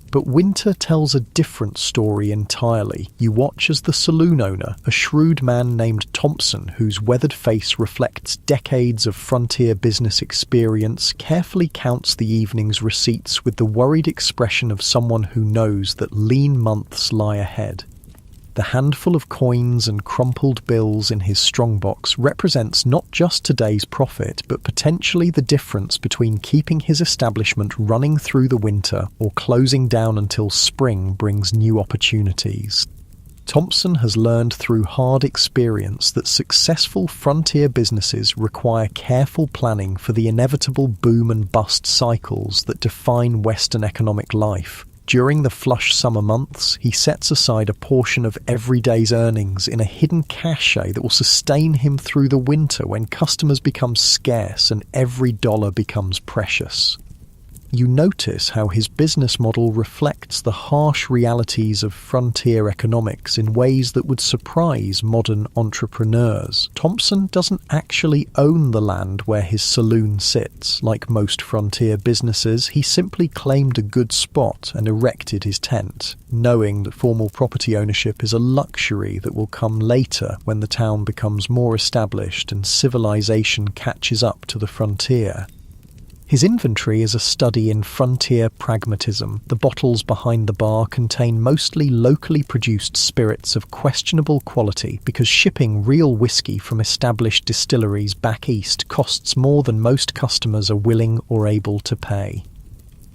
But winter tells a different story entirely. You watch as the saloon owner, a shrewd man named Thompson, whose weathered face reflects decades of frontier business experience, carefully counts the evening's receipts with the worried expression of someone who knows that lean months lie ahead. The handful of coins and crumpled bills in his strongbox represents not just today's profit, but potentially the difference between keeping his establishment running through the winter or closing down until spring brings new opportunities. Thompson has learned through hard experience that successful frontier businesses require careful planning for the inevitable boom and bust cycles that define Western economic life. During the flush summer months, he sets aside a portion of every day's earnings in a hidden cache that will sustain him through the winter when customers become scarce and every dollar becomes precious. You notice how his business model reflects the harsh realities of frontier economics in ways that would surprise modern entrepreneurs. Thompson doesn't actually own the land where his saloon sits. Like most frontier businesses, he simply claimed a good spot and erected his tent, knowing that formal property ownership is a luxury that will come later when the town becomes more established and civilization catches up to the frontier. His inventory is a study in frontier pragmatism. The bottles behind the bar contain mostly locally produced spirits of questionable quality because shipping real whiskey from established distilleries back east costs more than most customers are willing or able to pay.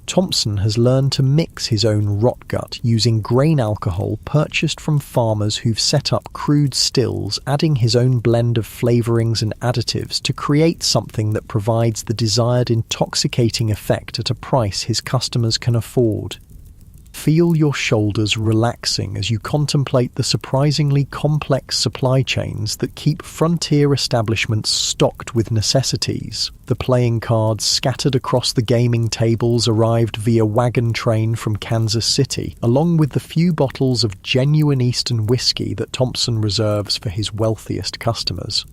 Thompson has learned to mix his own rot gut using grain alcohol purchased from farmers who've set up crude stills, adding his own blend of flavorings and additives to create something that provides the desired intoxicating effect at a price his customers can afford. Feel your shoulders relaxing as you contemplate the surprisingly complex supply chains that keep frontier establishments stocked with necessities. The playing cards scattered across the gaming tables arrived via wagon train from Kansas City, along with the few bottles of genuine Eastern whiskey that Thompson reserves for his wealthiest customers.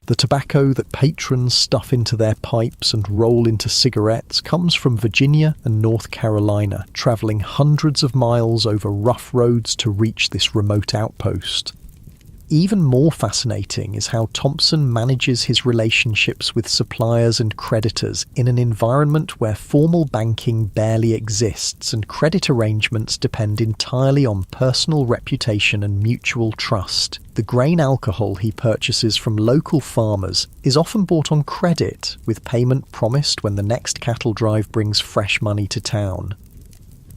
The tobacco that patrons stuff into their pipes and roll into cigarettes comes from Virginia and North Carolina, travelling hundreds of miles over rough roads to reach this remote outpost. Even more fascinating is how Thompson manages his relationships with suppliers and creditors in an environment where formal banking barely exists and credit arrangements depend entirely on personal reputation and mutual trust. The grain alcohol he purchases from local farmers is often bought on credit, with payment promised when the next cattle drive brings fresh money to town.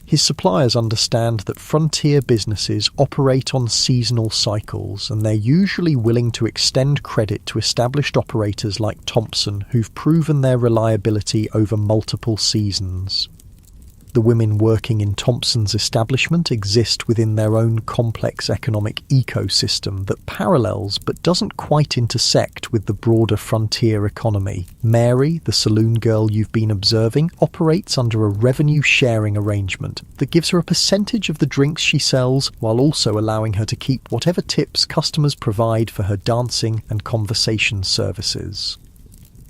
His suppliers understand that frontier businesses operate on seasonal cycles, and they're usually willing to extend credit to established operators like Thompson who've proven their reliability over multiple seasons. The women working in Thompson's establishment exist within their own complex economic ecosystem that parallels but doesn't quite intersect with the broader frontier economy. Mary, the saloon girl you've been observing, operates under a revenue-sharing arrangement that gives her a percentage of the drinks she sells while also allowing her to keep whatever tips customers provide for her dancing and conversation services.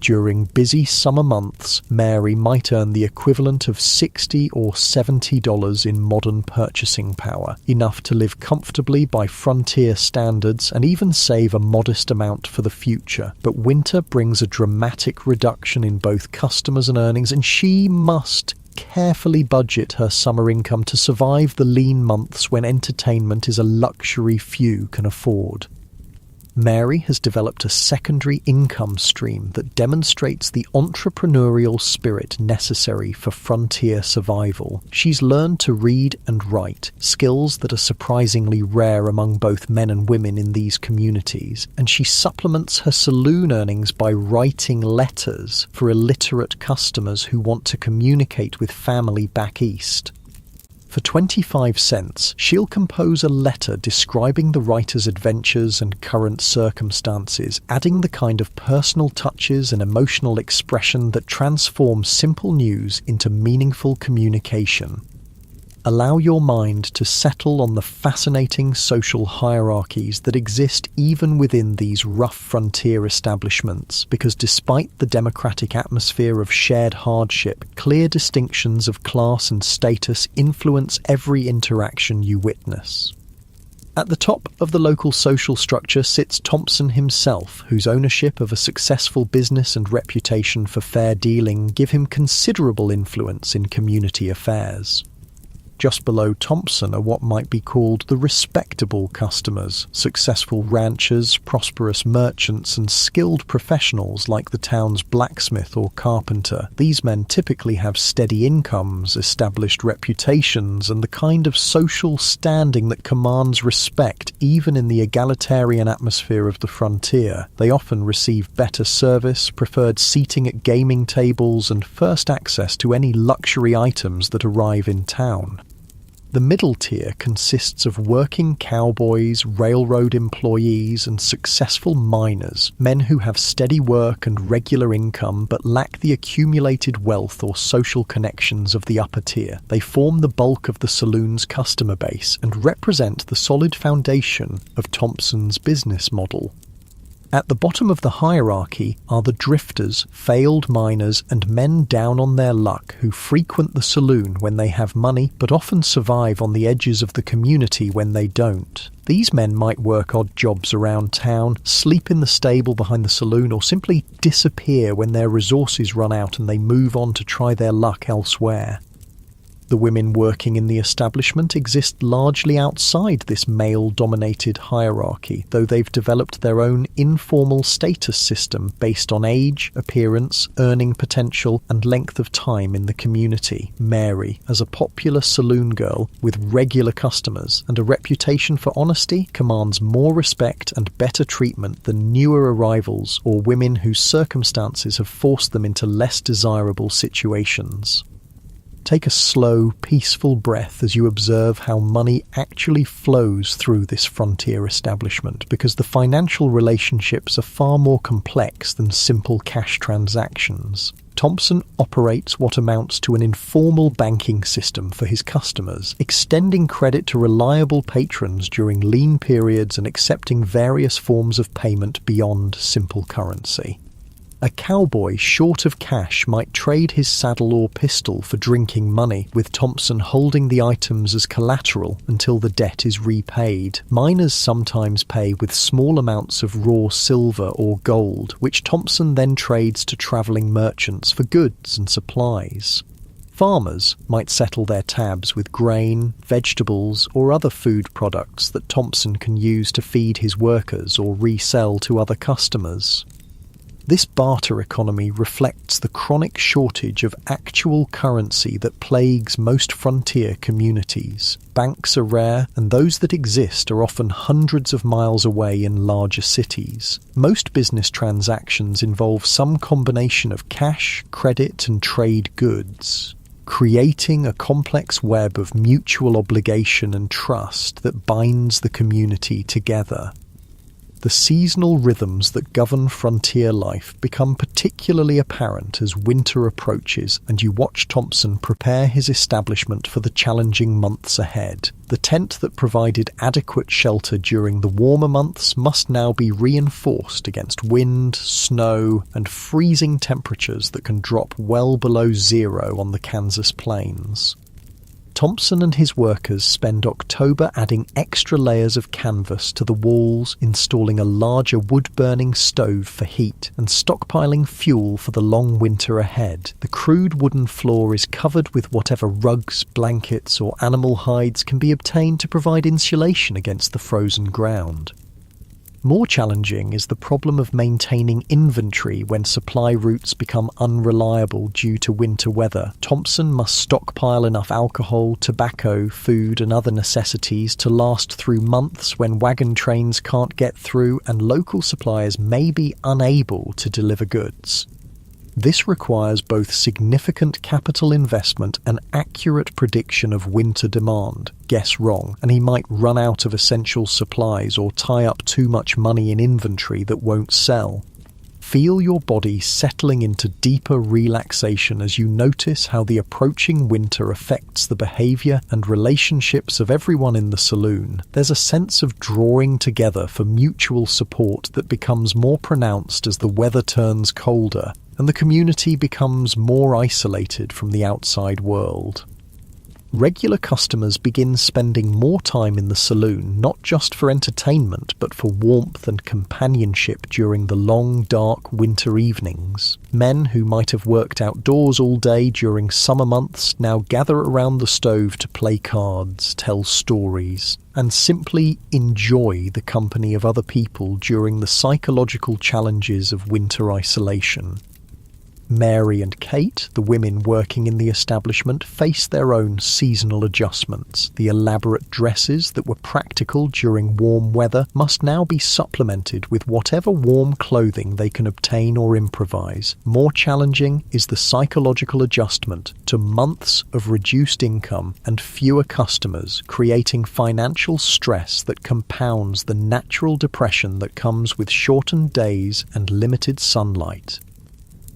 During busy summer months, Mary might earn the equivalent of $60 or $70 in modern purchasing power, enough to live comfortably by frontier standards and even save a modest amount for the future. But winter brings a dramatic reduction in both customers and earnings, and she must carefully budget her summer income to survive the lean months when entertainment is a luxury few can afford. Mary has developed a secondary income stream that demonstrates the entrepreneurial spirit necessary for frontier survival. She's learned to read and write, skills that are surprisingly rare among both men and women in these communities, and she supplements her saloon earnings by writing letters for illiterate customers who want to communicate with family back east. For 25 cents, she'll compose a letter describing the writer's adventures and current circumstances, adding the kind of personal touches and emotional expression that transform simple news into meaningful communication. Allow your mind to settle on the fascinating social hierarchies that exist even within these rough frontier establishments, because despite the democratic atmosphere of shared hardship, clear distinctions of class and status influence every interaction you witness. At the top of the local social structure sits Thompson himself, whose ownership of a successful business and reputation for fair dealing give him considerable influence in community affairs. Just below Thompson are what might be called the respectable customers, successful ranchers, prosperous merchants, and skilled professionals like the town's blacksmith or carpenter. These men typically have steady incomes, established reputations, and the kind of social standing that commands respect even in the egalitarian atmosphere of the frontier. They often receive better service, preferred seating at gaming tables, and first access to any luxury items that arrive in town. The middle tier consists of working cowboys, railroad employees, and successful miners, men who have steady work and regular income but lack the accumulated wealth or social connections of the upper tier. They form the bulk of the saloon's customer base and represent the solid foundation of Thompson's business model. At the bottom of the hierarchy are the drifters, failed miners, and men down on their luck who frequent the saloon when they have money but often survive on the edges of the community when they don't. These men might work odd jobs around town, sleep in the stable behind the saloon, or simply disappear when their resources run out and they move on to try their luck elsewhere. The women working in the establishment exist largely outside this male-dominated hierarchy, though they've developed their own informal status system based on age, appearance, earning potential, and length of time in the community. Mary, as a popular saloon girl with regular customers and a reputation for honesty, commands more respect and better treatment than newer arrivals or women whose circumstances have forced them into less desirable situations. Take a slow, peaceful breath as you observe how money actually flows through this frontier establishment, because the financial relationships are far more complex than simple cash transactions. Thompson operates what amounts to an informal banking system for his customers, extending credit to reliable patrons during lean periods and accepting various forms of payment beyond simple currency. A cowboy short of cash might trade his saddle or pistol for drinking money, with Thompson holding the items as collateral until the debt is repaid. Miners sometimes pay with small amounts of raw silver or gold, which Thompson then trades to travelling merchants for goods and supplies. Farmers might settle their tabs with grain, vegetables, or other food products that Thompson can use to feed his workers or resell to other customers. This barter economy reflects the chronic shortage of actual currency that plagues most frontier communities. Banks are rare, and those that exist are often hundreds of miles away in larger cities. Most business transactions involve some combination of cash, credit, and trade goods, creating a complex web of mutual obligation and trust that binds the community together. The seasonal rhythms that govern frontier life become particularly apparent as winter approaches and you watch Thompson prepare his establishment for the challenging months ahead. The tent that provided adequate shelter during the warmer months must now be reinforced against wind, snow, and freezing temperatures that can drop well below zero on the Kansas plains. Thompson and his workers spend October adding extra layers of canvas to the walls, installing a larger wood-burning stove for heat, and stockpiling fuel for the long winter ahead. The crude wooden floor is covered with whatever rugs, blankets, or animal hides can be obtained to provide insulation against the frozen ground. More challenging is the problem of maintaining inventory when supply routes become unreliable due to winter weather. Thompson must stockpile enough alcohol, tobacco, food and other necessities to last through months when wagon trains can't get through and local suppliers may be unable to deliver goods. This requires both significant capital investment and accurate prediction of winter demand. Guess wrong, and he might run out of essential supplies or tie up too much money in inventory that won't sell. Feel your body settling into deeper relaxation as you notice how the approaching winter affects the behavior and relationships of everyone in the saloon. There's a sense of drawing together for mutual support that becomes more pronounced as the weather turns colder and the community becomes more isolated from the outside world. Regular customers begin spending more time in the saloon, not just for entertainment, but for warmth and companionship during the long, dark winter evenings. Men who might have worked outdoors all day during summer months now gather around the stove to play cards, tell stories, and simply enjoy the company of other people during the psychological challenges of winter isolation. Mary and Kate, the women working in the establishment, face their own seasonal adjustments. The elaborate dresses that were practical during warm weather must now be supplemented with whatever warm clothing they can obtain or improvise. More challenging is the psychological adjustment to months of reduced income and fewer customers, creating financial stress that compounds the natural depression that comes with shortened days and limited sunlight.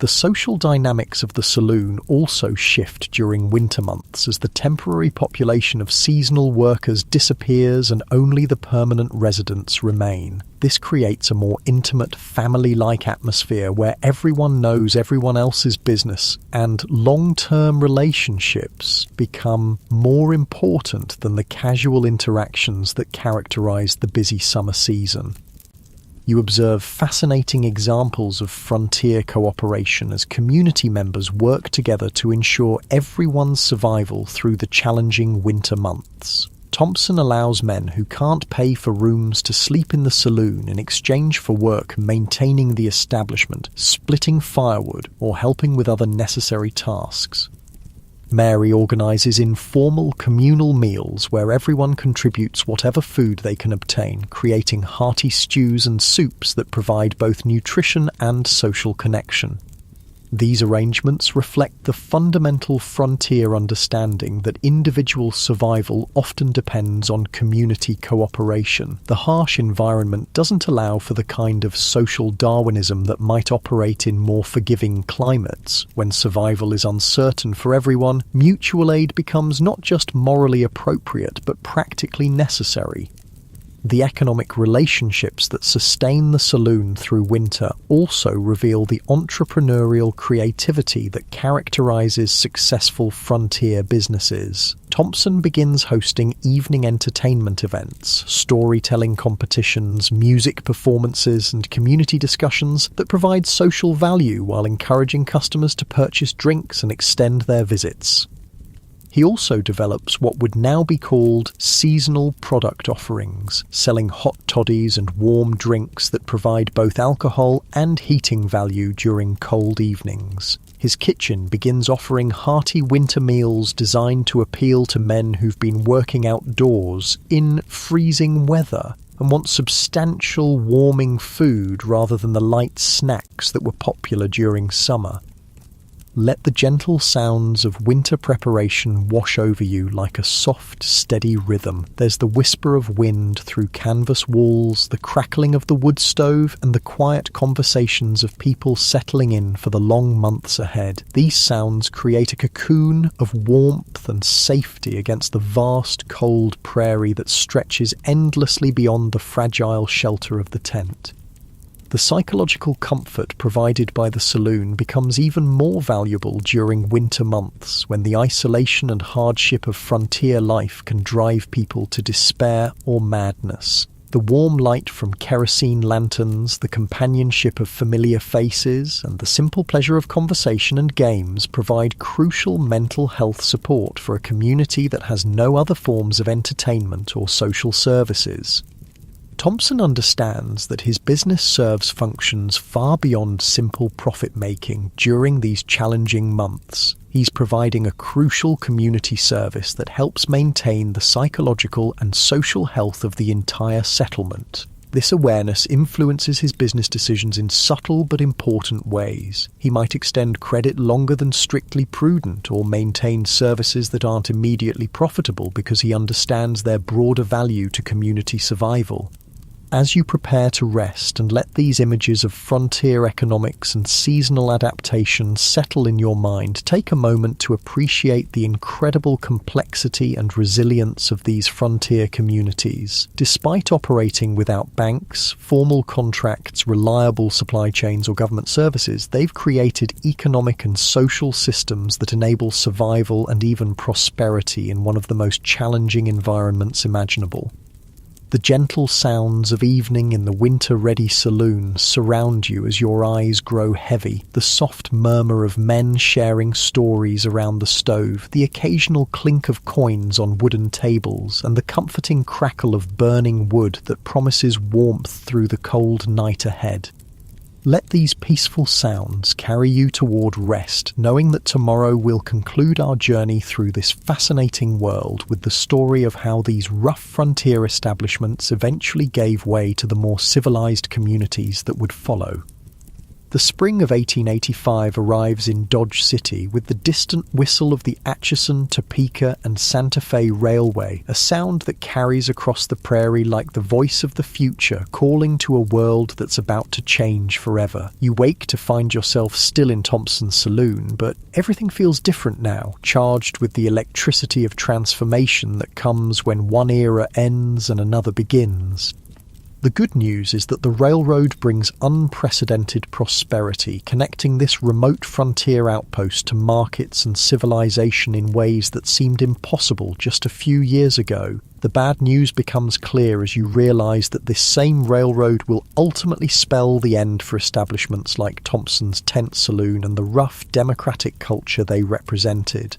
The social dynamics of the saloon also shift during winter months as the temporary population of seasonal workers disappears and only the permanent residents remain. This creates a more intimate, family-like atmosphere where everyone knows everyone else's business, and long-term relationships become more important than the casual interactions that characterize the busy summer season. You observe fascinating examples of frontier cooperation as community members work together to ensure everyone's survival through the challenging winter months. Thompson allows men who can't pay for rooms to sleep in the saloon in exchange for work maintaining the establishment, splitting firewood, or helping with other necessary tasks. Mary organises informal communal meals where everyone contributes whatever food they can obtain, creating hearty stews and soups that provide both nutrition and social connection. These arrangements reflect the fundamental frontier understanding that individual survival often depends on community cooperation. The harsh environment doesn't allow for the kind of social Darwinism that might operate in more forgiving climates. When survival is uncertain for everyone, mutual aid becomes not just morally appropriate but practically necessary. The economic relationships that sustain the saloon through winter also reveal the entrepreneurial creativity that characterizes successful frontier businesses. Thompson begins hosting evening entertainment events, storytelling competitions, music performances, and community discussions that provide social value while encouraging customers to purchase drinks and extend their visits. He also develops what would now be called seasonal product offerings, selling hot toddies and warm drinks that provide both alcohol and heating value during cold evenings. His kitchen begins offering hearty winter meals designed to appeal to men who've been working outdoors in freezing weather and want substantial warming food rather than the light snacks that were popular during summer. Let the gentle sounds of winter preparation wash over you like a soft, steady rhythm. There's the whisper of wind through canvas walls, the crackling of the wood stove, and the quiet conversations of people settling in for the long months ahead. These sounds create a cocoon of warmth and safety against the vast, cold prairie that stretches endlessly beyond the fragile shelter of the tent. The psychological comfort provided by the saloon becomes even more valuable during winter months when the isolation and hardship of frontier life can drive people to despair or madness. The warm light from kerosene lanterns, the companionship of familiar faces, and the simple pleasure of conversation and games provide crucial mental health support for a community that has no other forms of entertainment or social services. Thompson understands that his business serves functions far beyond simple profit-making during these challenging months. He's providing a crucial community service that helps maintain the psychological and social health of the entire settlement. This awareness influences his business decisions in subtle but important ways. He might extend credit longer than strictly prudent or maintain services that aren't immediately profitable because he understands their broader value to community survival. As you prepare to rest and let these images of frontier economics and seasonal adaptation settle in your mind, take a moment to appreciate the incredible complexity and resilience of these frontier communities. Despite operating without banks, formal contracts, reliable supply chains, or government services, they've created economic and social systems that enable survival and even prosperity in one of the most challenging environments imaginable. The gentle sounds of evening in the winter-ready saloon surround you as your eyes grow heavy, the soft murmur of men sharing stories around the stove, the occasional clink of coins on wooden tables, and the comforting crackle of burning wood that promises warmth through the cold night ahead. Let these peaceful sounds carry you toward rest, knowing that tomorrow we'll conclude our journey through this fascinating world with the story of how these rough frontier establishments eventually gave way to the more civilized communities that would follow. The spring of 1885 arrives in Dodge City with the distant whistle of the Atchison, Topeka, and Santa Fe Railway, a sound that carries across the prairie like the voice of the future calling to a world that's about to change forever. You wake to find yourself still in Thompson's saloon, but everything feels different now, charged with the electricity of transformation that comes when one era ends and another begins. The good news is that the railroad brings unprecedented prosperity, connecting this remote frontier outpost to markets and civilization in ways that seemed impossible just a few years ago. The bad news becomes clear as you realize that this same railroad will ultimately spell the end for establishments like Thompson's Tent Saloon and the rough democratic culture they represented.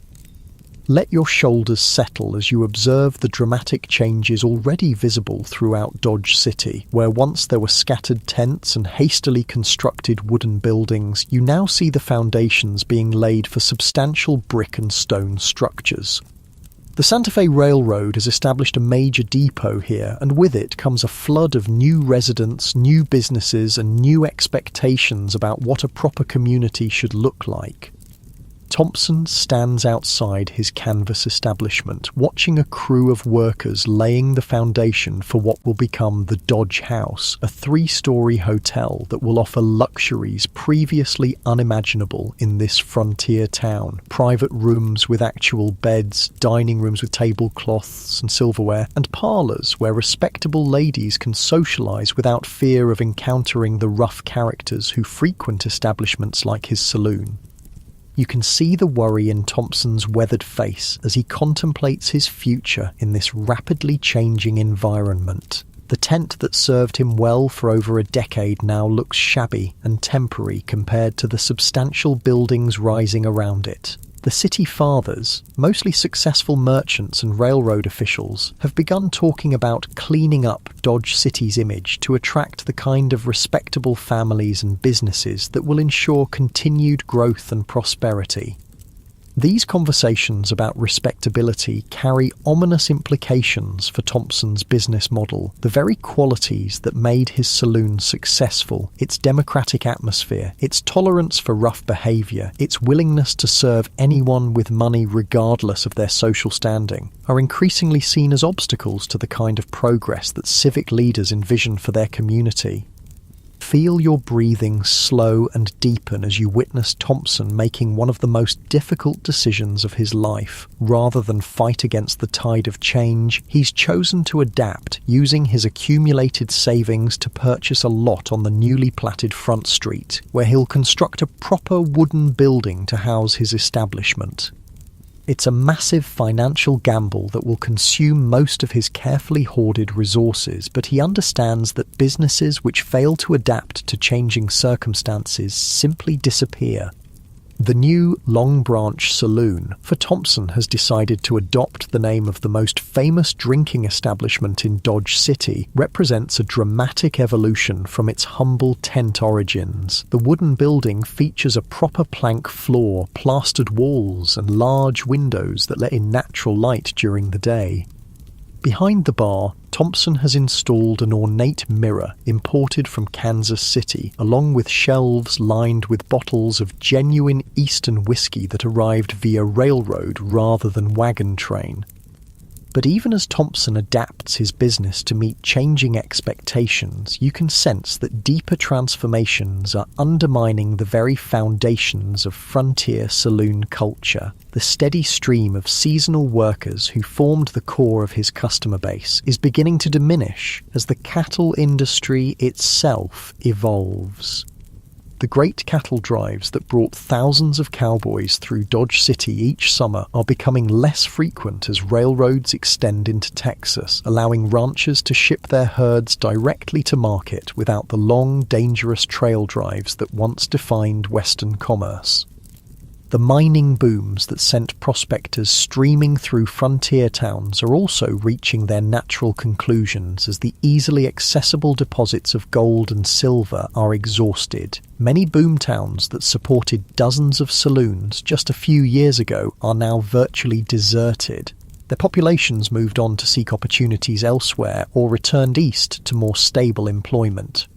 Let your shoulders settle as you observe the dramatic changes already visible throughout Dodge City. Where once there were scattered tents and hastily constructed wooden buildings, you now see the foundations being laid for substantial brick and stone structures. The Santa Fe Railroad has established a major depot here, and with it comes a flood of new residents, new businesses, and new expectations about what a proper community should look like. Thompson stands outside his canvas establishment, watching a crew of workers laying the foundation for what will become the Dodge House, a 3-story hotel that will offer luxuries previously unimaginable in this frontier town. Private rooms with actual beds, dining rooms with tablecloths and silverware, and parlours where respectable ladies can socialise without fear of encountering the rough characters who frequent establishments like his saloon. You can see the worry in Thompson's weathered face as he contemplates his future in this rapidly changing environment. The tent that served him well for over a decade now looks shabby and temporary compared to the substantial buildings rising around it. The city fathers, mostly successful merchants and railroad officials, have begun talking about cleaning up Dodge City's image to attract the kind of respectable families and businesses that will ensure continued growth and prosperity. These conversations about respectability carry ominous implications for Thompson's business model. The very qualities that made his saloon successful, its democratic atmosphere, its tolerance for rough behaviour, its willingness to serve anyone with money regardless of their social standing, are increasingly seen as obstacles to the kind of progress that civic leaders envision for their community. Feel your breathing slow and deepen as you witness Thompson making one of the most difficult decisions of his life. Rather than fight against the tide of change, he's chosen to adapt, using his accumulated savings to purchase a lot on the newly platted Front Street, where he'll construct a proper wooden building to house his establishment. It's a massive financial gamble that will consume most of his carefully hoarded resources, but he understands that businesses which fail to adapt to changing circumstances simply disappear. The new Long Branch Saloon for Thompson has decided to adopt the name of the most famous drinking establishment in Dodge City, represents a dramatic evolution from its humble tent origins. The wooden building features a proper plank floor, plastered walls, and large windows that let in natural light during the day. Behind the bar, Thompson has installed an ornate mirror imported from Kansas City, along with shelves lined with bottles of genuine Eastern whiskey that arrived via railroad rather than wagon train. But even as Thompson adapts his business to meet changing expectations, you can sense that deeper transformations are undermining the very foundations of frontier saloon culture. The steady stream of seasonal workers who formed the core of his customer base is beginning to diminish as the cattle industry itself evolves. The great cattle drives that brought thousands of cowboys through Dodge City each summer are becoming less frequent as railroads extend into Texas, allowing ranchers to ship their herds directly to market without the long, dangerous trail drives that once defined Western commerce. The mining booms that sent prospectors streaming through frontier towns are also reaching their natural conclusions as the easily accessible deposits of gold and silver are exhausted. Many boom towns that supported dozens of saloons just a few years ago are now virtually deserted. Their populations moved on to seek opportunities elsewhere or returned east to more stable employment.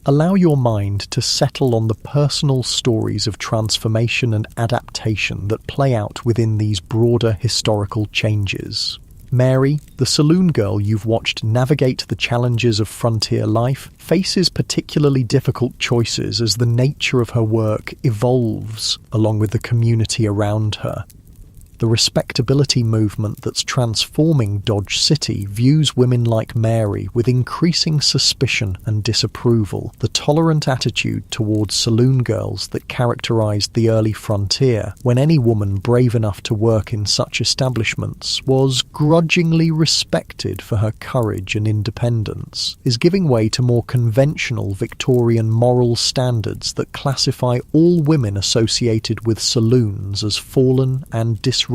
Allow your mind to settle on the personal stories of transformation and adaptation that play out within these broader historical changes. Mary, the saloon girl you've watched navigate the challenges of frontier life, faces particularly difficult choices as the nature of her work evolves along with the community around her. The respectability movement that's transforming Dodge City views women like Mary with increasing suspicion and disapproval. The tolerant attitude towards saloon girls that characterized the early frontier, when any woman brave enough to work in such establishments was grudgingly respected for her courage and independence, is giving way to more conventional Victorian moral standards that classify all women associated with saloons as fallen and disreputable.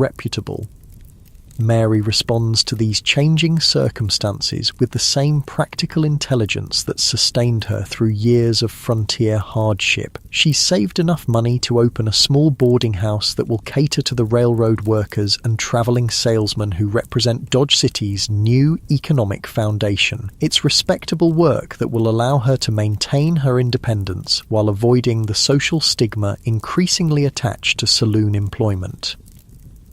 Mary responds to these changing circumstances with the same practical intelligence that sustained her through years of frontier hardship. She saved enough money to open a small boarding house that will cater to the railroad workers and travelling salesmen who represent Dodge City's new economic foundation. It's respectable work that will allow her to maintain her independence while avoiding the social stigma increasingly attached to saloon employment.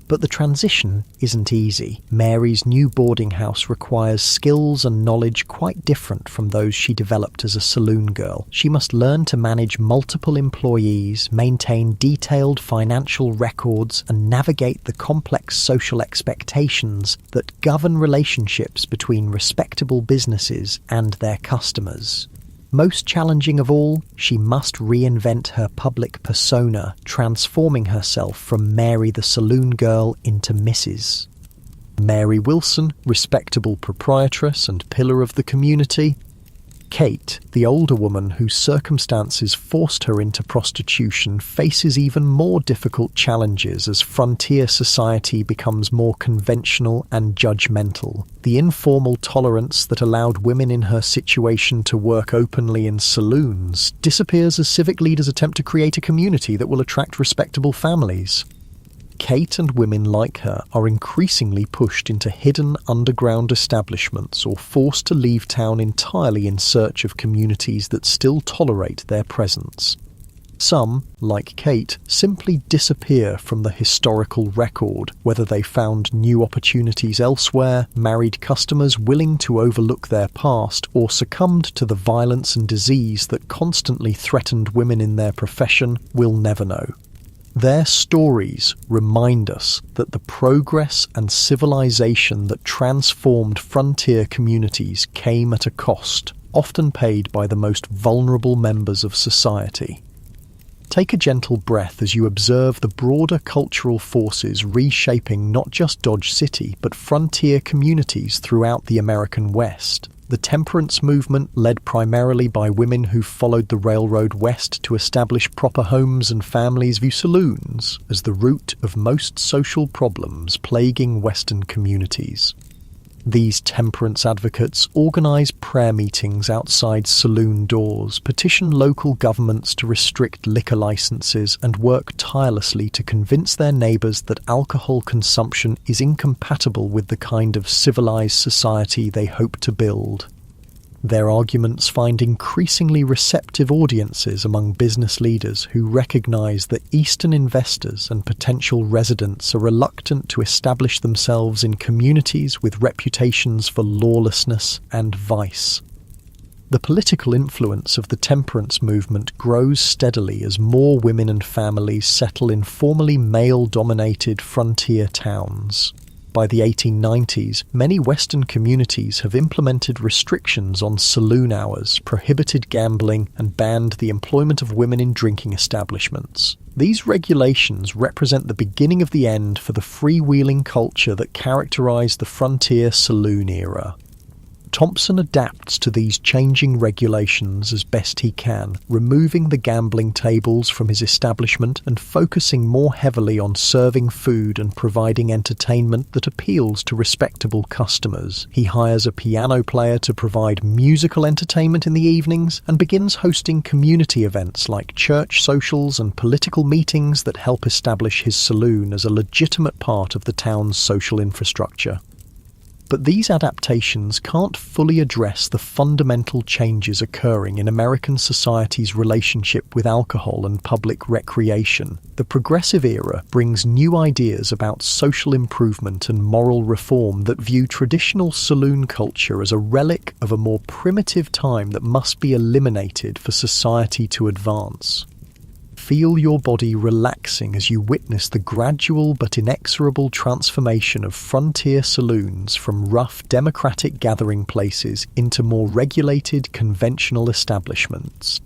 But the transition isn't easy. Mary's new boarding house requires skills and knowledge quite different from those she developed as a saloon girl. She must learn to manage multiple employees, maintain detailed financial records, and navigate the complex social expectations that govern relationships between respectable businesses and their customers. Most challenging of all, she must reinvent her public persona, transforming herself from Mary the saloon girl into Mrs. Mary Wilson, respectable proprietress and pillar of the community. Kate, the older woman whose circumstances forced her into prostitution, faces even more difficult challenges as frontier society becomes more conventional and judgmental. The informal tolerance that allowed women in her situation to work openly in saloons disappears as civic leaders attempt to create a community that will attract respectable families. Kate and women like her are increasingly pushed into hidden underground establishments or forced to leave town entirely in search of communities that still tolerate their presence. Some, like Kate, simply disappear from the historical record, whether they found new opportunities elsewhere, married customers willing to overlook their past, or succumbed to the violence and disease that constantly threatened women in their profession, we'll never know. Their stories remind us that the progress and civilization that transformed frontier communities came at a cost, often paid by the most vulnerable members of society. Take a gentle breath as you observe the broader cultural forces reshaping not just Dodge City, but frontier communities throughout the American West. The temperance movement, led primarily by women who followed the railroad west to establish proper homes and families, view saloons as the root of most social problems plaguing Western communities. These temperance advocates organize prayer meetings outside saloon doors, petition local governments to restrict liquor licenses, and work tirelessly to convince their neighbors that alcohol consumption is incompatible with the kind of civilized society they hope to build. Their arguments find increasingly receptive audiences among business leaders who recognize that Eastern investors and potential residents are reluctant to establish themselves in communities with reputations for lawlessness and vice. The political influence of the temperance movement grows steadily as more women and families settle in formerly male-dominated frontier towns. By the 1890s, many Western communities have implemented restrictions on saloon hours, prohibited gambling, and banned the employment of women in drinking establishments. These regulations represent the beginning of the end for the freewheeling culture that characterized the frontier saloon era. Thompson adapts to these changing regulations as best he can, removing the gambling tables from his establishment and focusing more heavily on serving food and providing entertainment that appeals to respectable customers. He hires a piano player to provide musical entertainment in the evenings and begins hosting community events like church socials and political meetings that help establish his saloon as a legitimate part of the town's social infrastructure. But these adaptations can't fully address the fundamental changes occurring in American society's relationship with alcohol and public recreation. The Progressive Era brings new ideas about social improvement and moral reform that view traditional saloon culture as a relic of a more primitive time that must be eliminated for society to advance. Feel your body relaxing as you witness the gradual but inexorable transformation of frontier saloons from rough democratic gathering places into more regulated conventional establishments.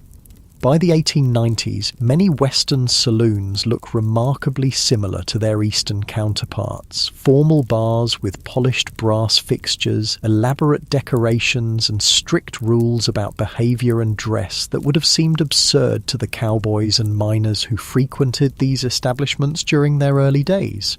By the 1890s, many Western saloons look remarkably similar to their Eastern counterparts. Formal bars with polished brass fixtures, elaborate decorations, and strict rules about behavior and dress that would have seemed absurd to the cowboys and miners who frequented these establishments during their early days.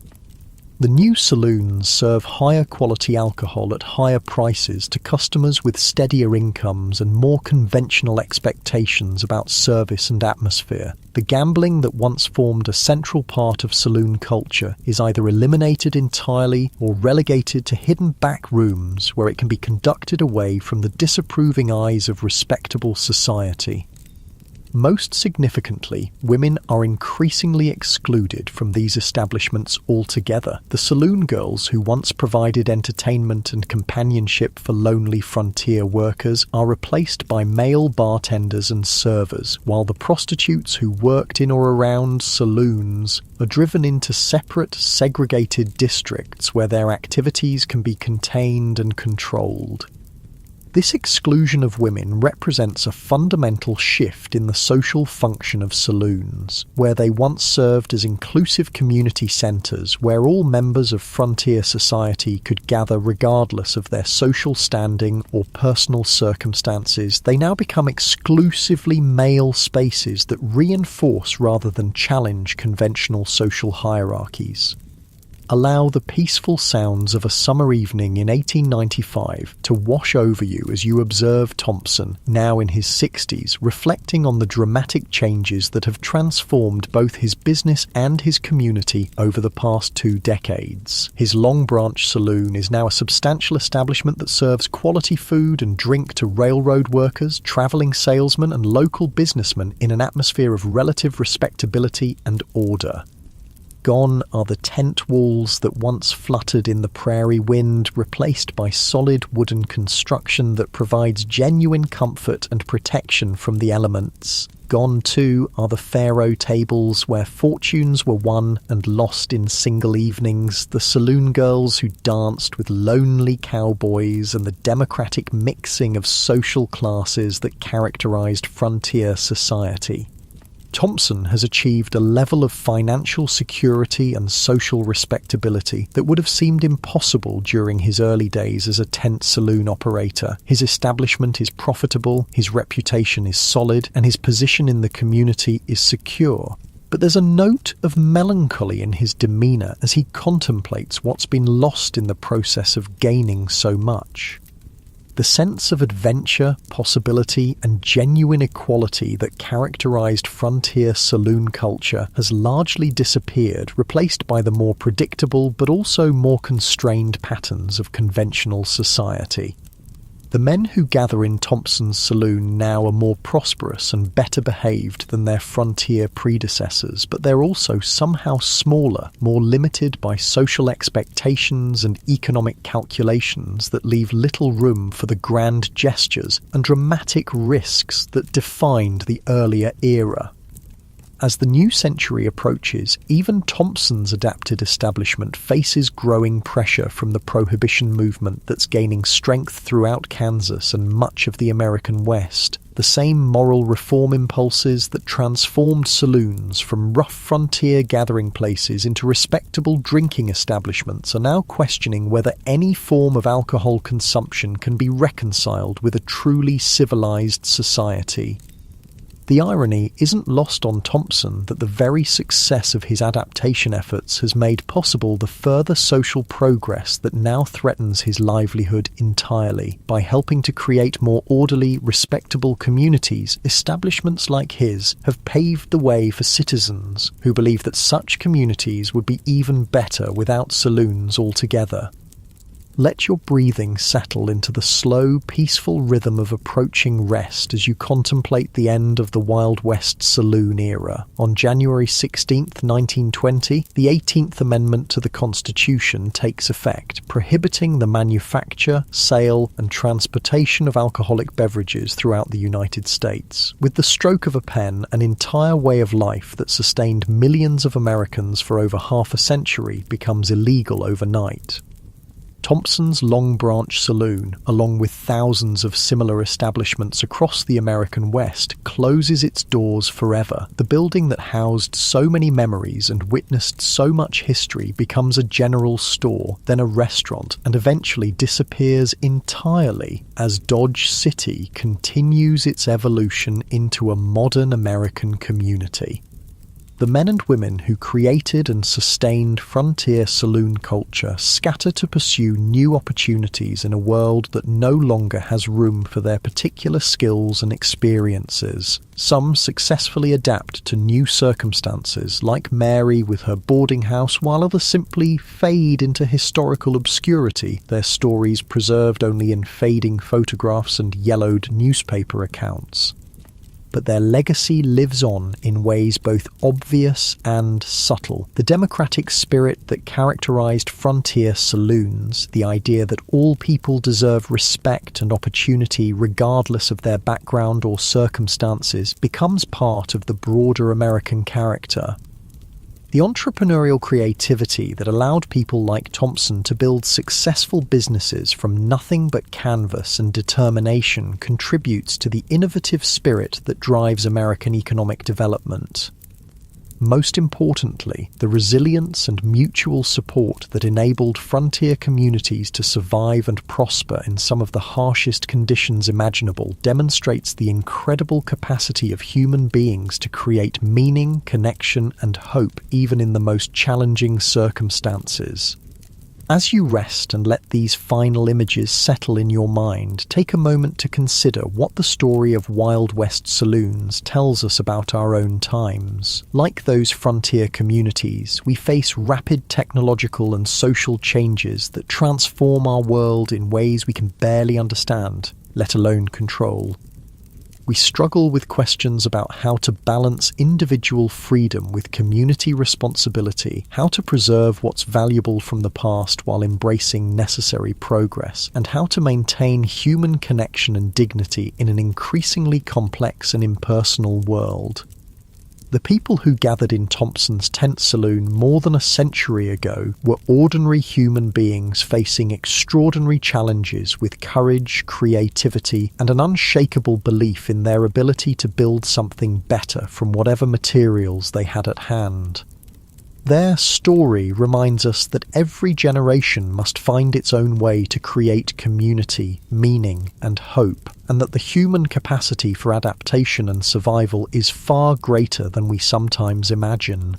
The new saloons serve higher quality alcohol at higher prices to customers with steadier incomes and more conventional expectations about service and atmosphere. The gambling that once formed a central part of saloon culture is either eliminated entirely or relegated to hidden back rooms where it can be conducted away from the disapproving eyes of respectable society. Most significantly, women are increasingly excluded from these establishments altogether. The saloon girls who once provided entertainment and companionship for lonely frontier workers are replaced by male bartenders and servers, while the prostitutes who worked in or around saloons are driven into separate, segregated districts where their activities can be contained and controlled. This exclusion of women represents a fundamental shift in the social function of saloons, where they once served as inclusive community centres where all members of frontier society could gather regardless of their social standing or personal circumstances. They now become exclusively male spaces that reinforce rather than challenge conventional social hierarchies. Allow the peaceful sounds of a summer evening in 1895 to wash over you as you observe Thompson, now in his 60s, reflecting on the dramatic changes that have transformed both his business and his community over the past 2 decades. His Long Branch Saloon is now a substantial establishment that serves quality food and drink to railroad workers, travelling salesmen, and local businessmen in an atmosphere of relative respectability and order. Gone are the tent walls that once fluttered in the prairie wind, replaced by solid wooden construction that provides genuine comfort and protection from the elements. Gone, too, are the faro tables where fortunes were won and lost in single evenings, the saloon girls who danced with lonely cowboys, and the democratic mixing of social classes that characterized frontier society. Thompson has achieved a level of financial security and social respectability that would have seemed impossible during his early days as a tent saloon operator. His establishment is profitable, his reputation is solid, and his position in the community is secure. But there's a note of melancholy in his demeanour as he contemplates what's been lost in the process of gaining so much. The sense of adventure, possibility, and genuine equality that characterized frontier saloon culture has largely disappeared, replaced by the more predictable but also more constrained patterns of conventional society. The men who gather in Thompson's saloon now are more prosperous and better behaved than their frontier predecessors, but they're also somehow smaller, more limited by social expectations and economic calculations that leave little room for the grand gestures and dramatic risks that defined the earlier era. As the new century approaches, even Thompson's adapted establishment faces growing pressure from the prohibition movement that's gaining strength throughout Kansas and much of the American West. The same moral reform impulses that transformed saloons from rough frontier gathering places into respectable drinking establishments are now questioning whether any form of alcohol consumption can be reconciled with a truly civilized society. The irony isn't lost on Thompson that the very success of his adaptation efforts has made possible the further social progress that now threatens his livelihood entirely. By helping to create more orderly, respectable communities, establishments like his have paved the way for citizens who believe that such communities would be even better without saloons altogether. Let your breathing settle into the slow, peaceful rhythm of approaching rest as you contemplate the end of the Wild West saloon era. On January 16, 1920, the 18th Amendment to the Constitution takes effect, prohibiting the manufacture, sale, and transportation of alcoholic beverages throughout the United States. With the stroke of a pen, an entire way of life that sustained millions of Americans for over half a century becomes illegal overnight. Thompson's Long Branch Saloon, along with thousands of similar establishments across the American West, closes its doors forever. The building that housed so many memories and witnessed so much history becomes a general store, then a restaurant, and eventually disappears entirely as Dodge City continues its evolution into a modern American community. The men and women who created and sustained frontier saloon culture scatter to pursue new opportunities in a world that no longer has room for their particular skills and experiences. Some successfully adapt to new circumstances, like Mary with her boarding house, while others simply fade into historical obscurity, their stories preserved only in fading photographs and yellowed newspaper accounts. But their legacy lives on in ways both obvious and subtle. The democratic spirit that characterized frontier saloons, the idea that all people deserve respect and opportunity regardless of their background or circumstances, becomes part of the broader American character. The entrepreneurial creativity that allowed people like Thompson to build successful businesses from nothing but canvas and determination contributes to the innovative spirit that drives American economic development. Most importantly, the resilience and mutual support that enabled frontier communities to survive and prosper in some of the harshest conditions imaginable demonstrates the incredible capacity of human beings to create meaning, connection, and hope even in the most challenging circumstances. As you rest and let these final images settle in your mind, take a moment to consider what the story of Wild West saloons tells us about our own times. Like those frontier communities, we face rapid technological and social changes that transform our world in ways we can barely understand, let alone control. We struggle with questions about how to balance individual freedom with community responsibility, how to preserve what's valuable from the past while embracing necessary progress, and how to maintain human connection and dignity in an increasingly complex and impersonal world. The people who gathered in Thompson's tent saloon more than a century ago were ordinary human beings facing extraordinary challenges with courage, creativity, and an unshakable belief in their ability to build something better from whatever materials they had at hand. Their story reminds us that every generation must find its own way to create community, meaning, and hope, and that the human capacity for adaptation and survival is far greater than we sometimes imagine.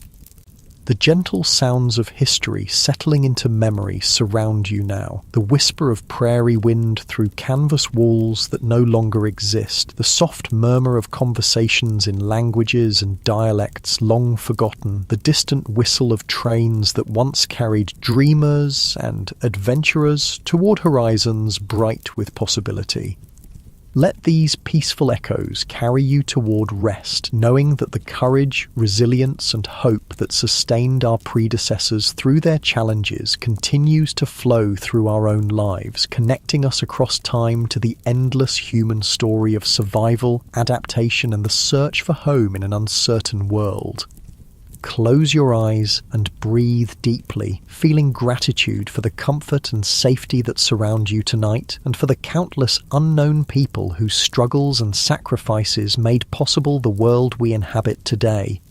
The gentle sounds of history settling into memory surround you now. The whisper of prairie wind through canvas walls that no longer exist. The soft murmur of conversations in languages and dialects long forgotten. The distant whistle of trains that once carried dreamers and adventurers toward horizons bright with possibility. Let these peaceful echoes carry you toward rest, knowing that the courage, resilience, and hope that sustained our predecessors through their challenges continues to flow through our own lives, connecting us across time to the endless human story of survival, adaptation, and the search for home in an uncertain world. Close your eyes and breathe deeply, feeling gratitude for the comfort and safety that surround you tonight, and for the countless unknown people whose struggles and sacrifices made possible the world we inhabit today.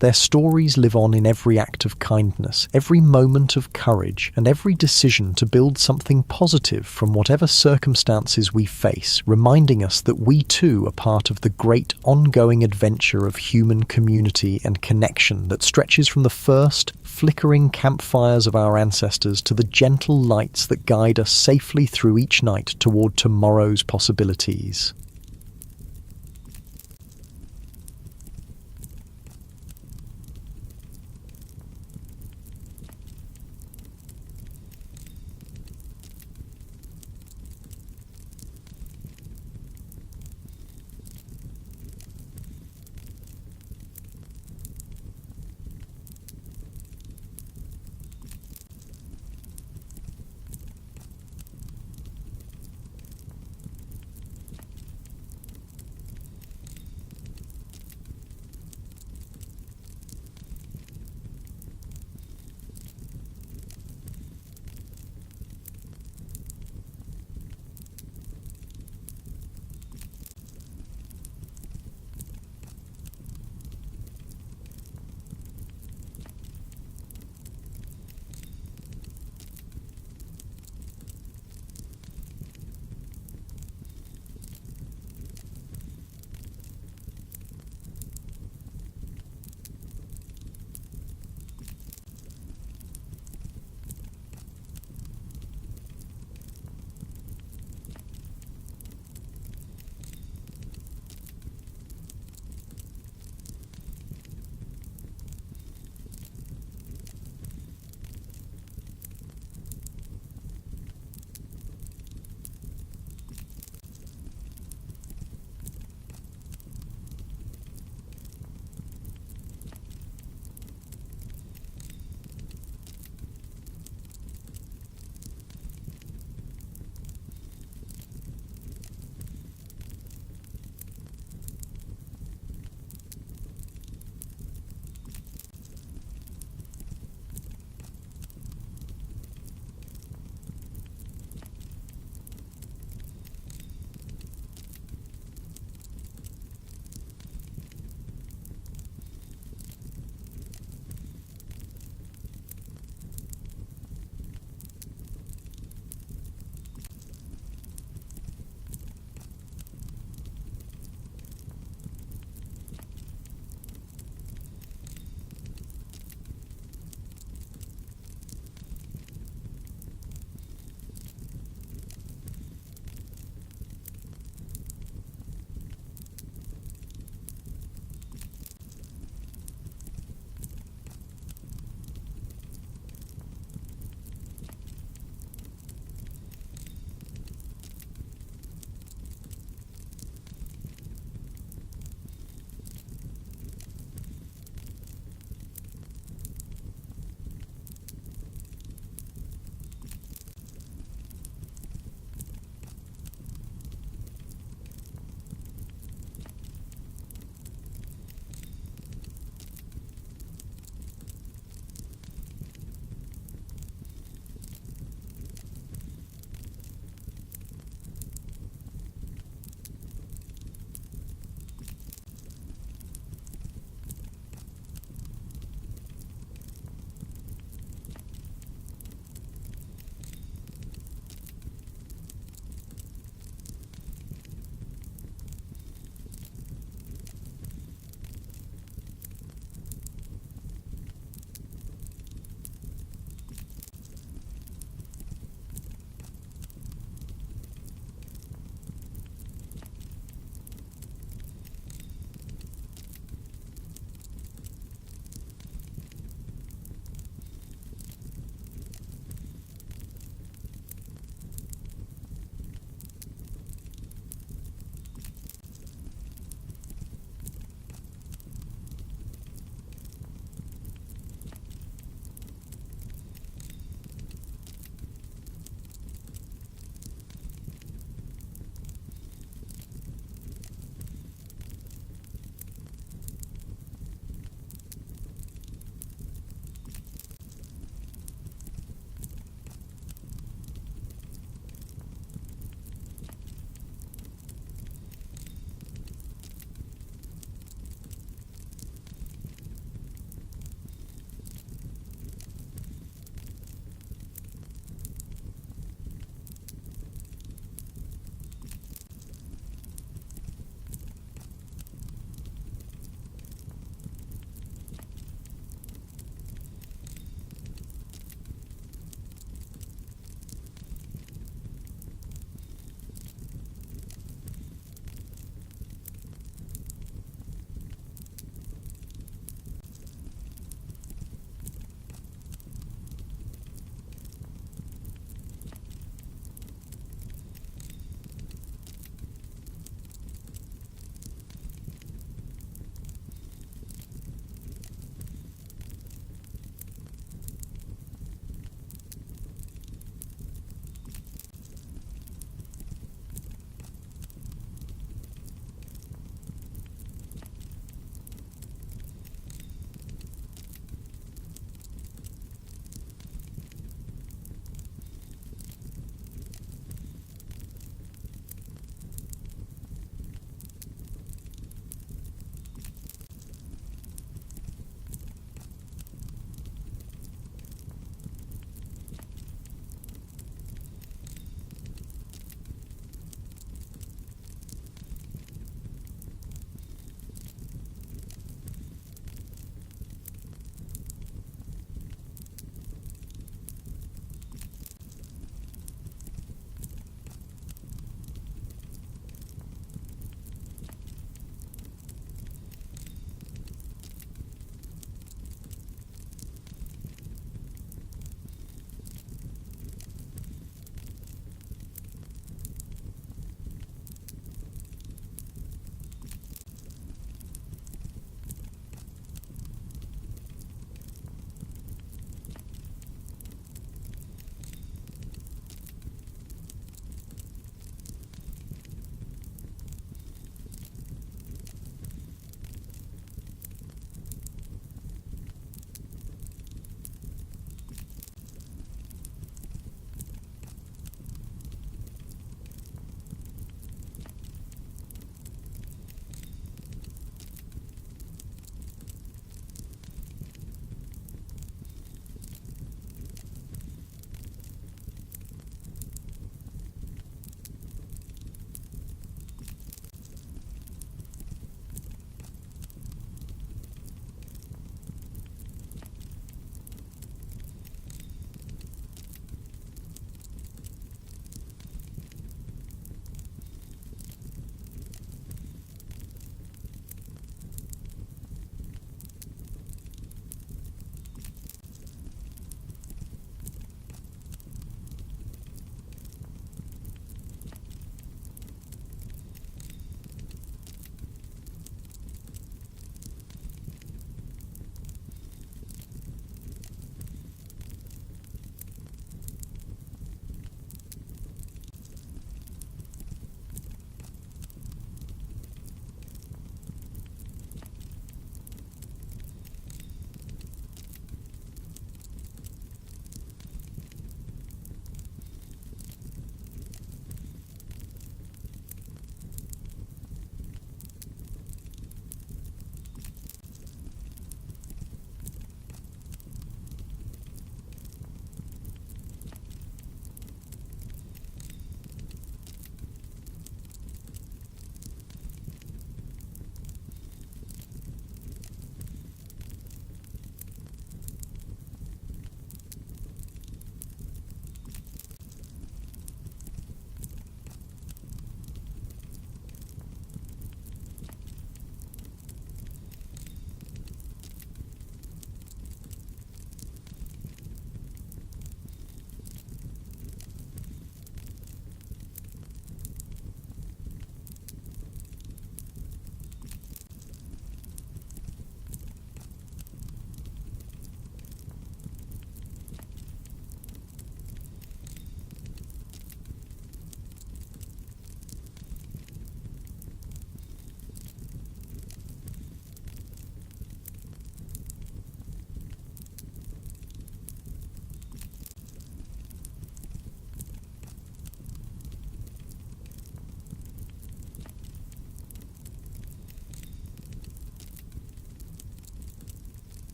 Their stories live on in every act of kindness, every moment of courage, and every decision to build something positive from whatever circumstances we face, reminding us that we too are part of the great ongoing adventure of human community and connection that stretches from the first flickering campfires of our ancestors to the gentle lights that guide us safely through each night toward tomorrow's possibilities.